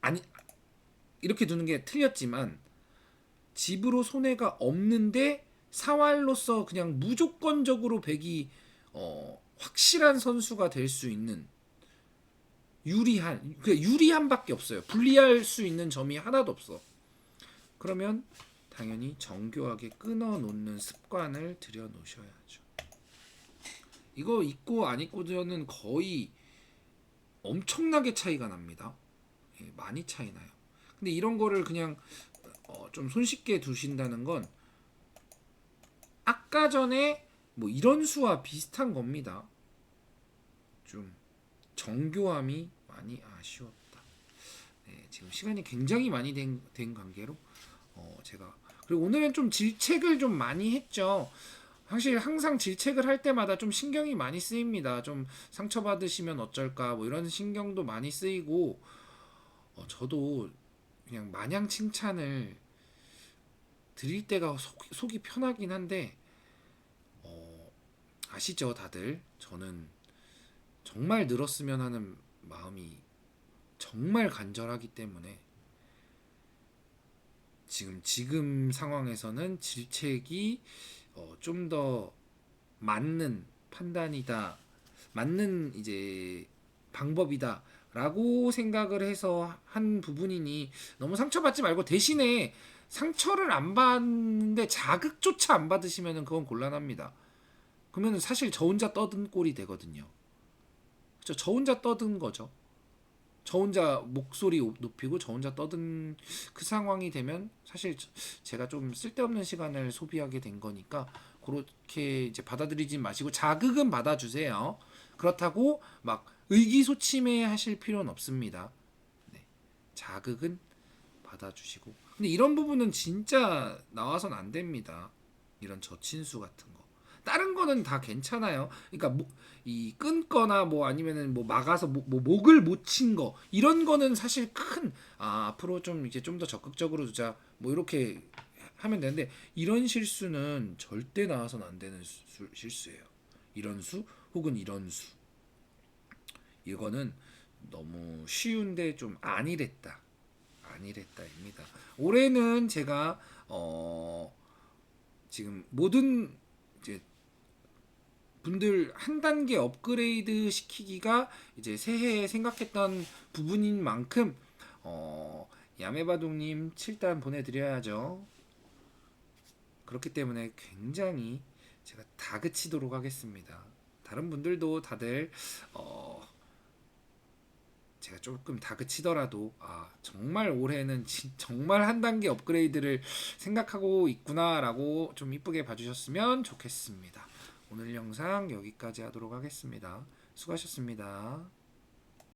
아니 이렇게 두는 게 틀렸지만 집으로 손해가 없는데 사활로서 그냥 무조건적으로 백이 확실한 선수가 될 수 있는 유리한 그 유리한밖에 없어요. 불리할 수 있는 점이 하나도 없어. 그러면 당연히 정교하게 끊어 놓는 습관을 들여 놓으셔야죠. 이거 있고 안 있고는 거의 엄청나게 차이가 납니다. 예, 많이 차이 나요. 근데 이런 거를 그냥 좀 손쉽게 두신다는 건 아까 전에 뭐 이런 수와 비슷한 겁니다. 좀 정교함이 많이 아쉬웠다. 네, 지금 시간이 굉장히 많이 된 관계로 제가 그리고 오늘은 좀 질책을 좀 많이 했죠. 사실 항상 질책을 할 때마다 좀 신경이 많이 쓰입니다. 좀 상처받으시면 어쩔까 뭐 이런 신경도 많이 쓰이고 저도 그냥 마냥 칭찬을 드릴 때가 속이 편하긴 한데 아시죠 다들 저는 정말 늘었으면 하는 마음이 정말 간절하기 때문에 지금 상황에서는 질책이 좀 더 맞는 판단이다, 맞는 이제 방법이다라고 생각을 해서 한 부분이니 너무 상처받지 말고 대신에 상처를 안 받는데 자극조차 안 받으시면은 그건 곤란합니다. 그러면 사실 저 혼자 떠든 꼴이 되거든요. 그렇죠? 저 혼자 떠든 거죠. 저 혼자 목소리 높이고 저 혼자 떠든 그 상황이 되면 사실 제가 좀 쓸데없는 시간을 소비하게 된 거니까 그렇게 이제 받아들이지 마시고 자극은 받아주세요. 그렇다고 막 의기소침해 하실 필요는 없습니다. 네, 자극은 받아주시고 근데 이런 부분은 진짜 나와선 안 됩니다. 이런 저친수 같은 거. 다른 거는 다 괜찮아요. 그러니까 이 끊거나 뭐 아니면은 뭐 막아서 목을 못 친 거 이런 거는 사실 큰 앞으로 좀 이제 좀 더 적극적으로 두자 뭐 이렇게 하면 되는데 이런 실수는 절대 나와선 안 되는 실수예요. 이런 수 혹은 이런 수 이거는 너무 쉬운데 좀 아니랬다입니다. 올해는 제가 지금 모든 이제 분들 한 단계 업그레이드 시키기가 이제 새해에 생각했던 부분인 만큼 야매바둥님 7단 보내드려야죠. 그렇기 때문에 굉장히 제가 다그치도록 하겠습니다. 다른 분들도 다들 제가 조금 다그치더라도 정말 올해는 정말 한 단계 업그레이드를 생각하고 있구나라고 좀 이쁘게 봐주셨으면 좋겠습니다. 오늘 영상 여기까지 하도록 하겠습니다. 수고하셨습니다.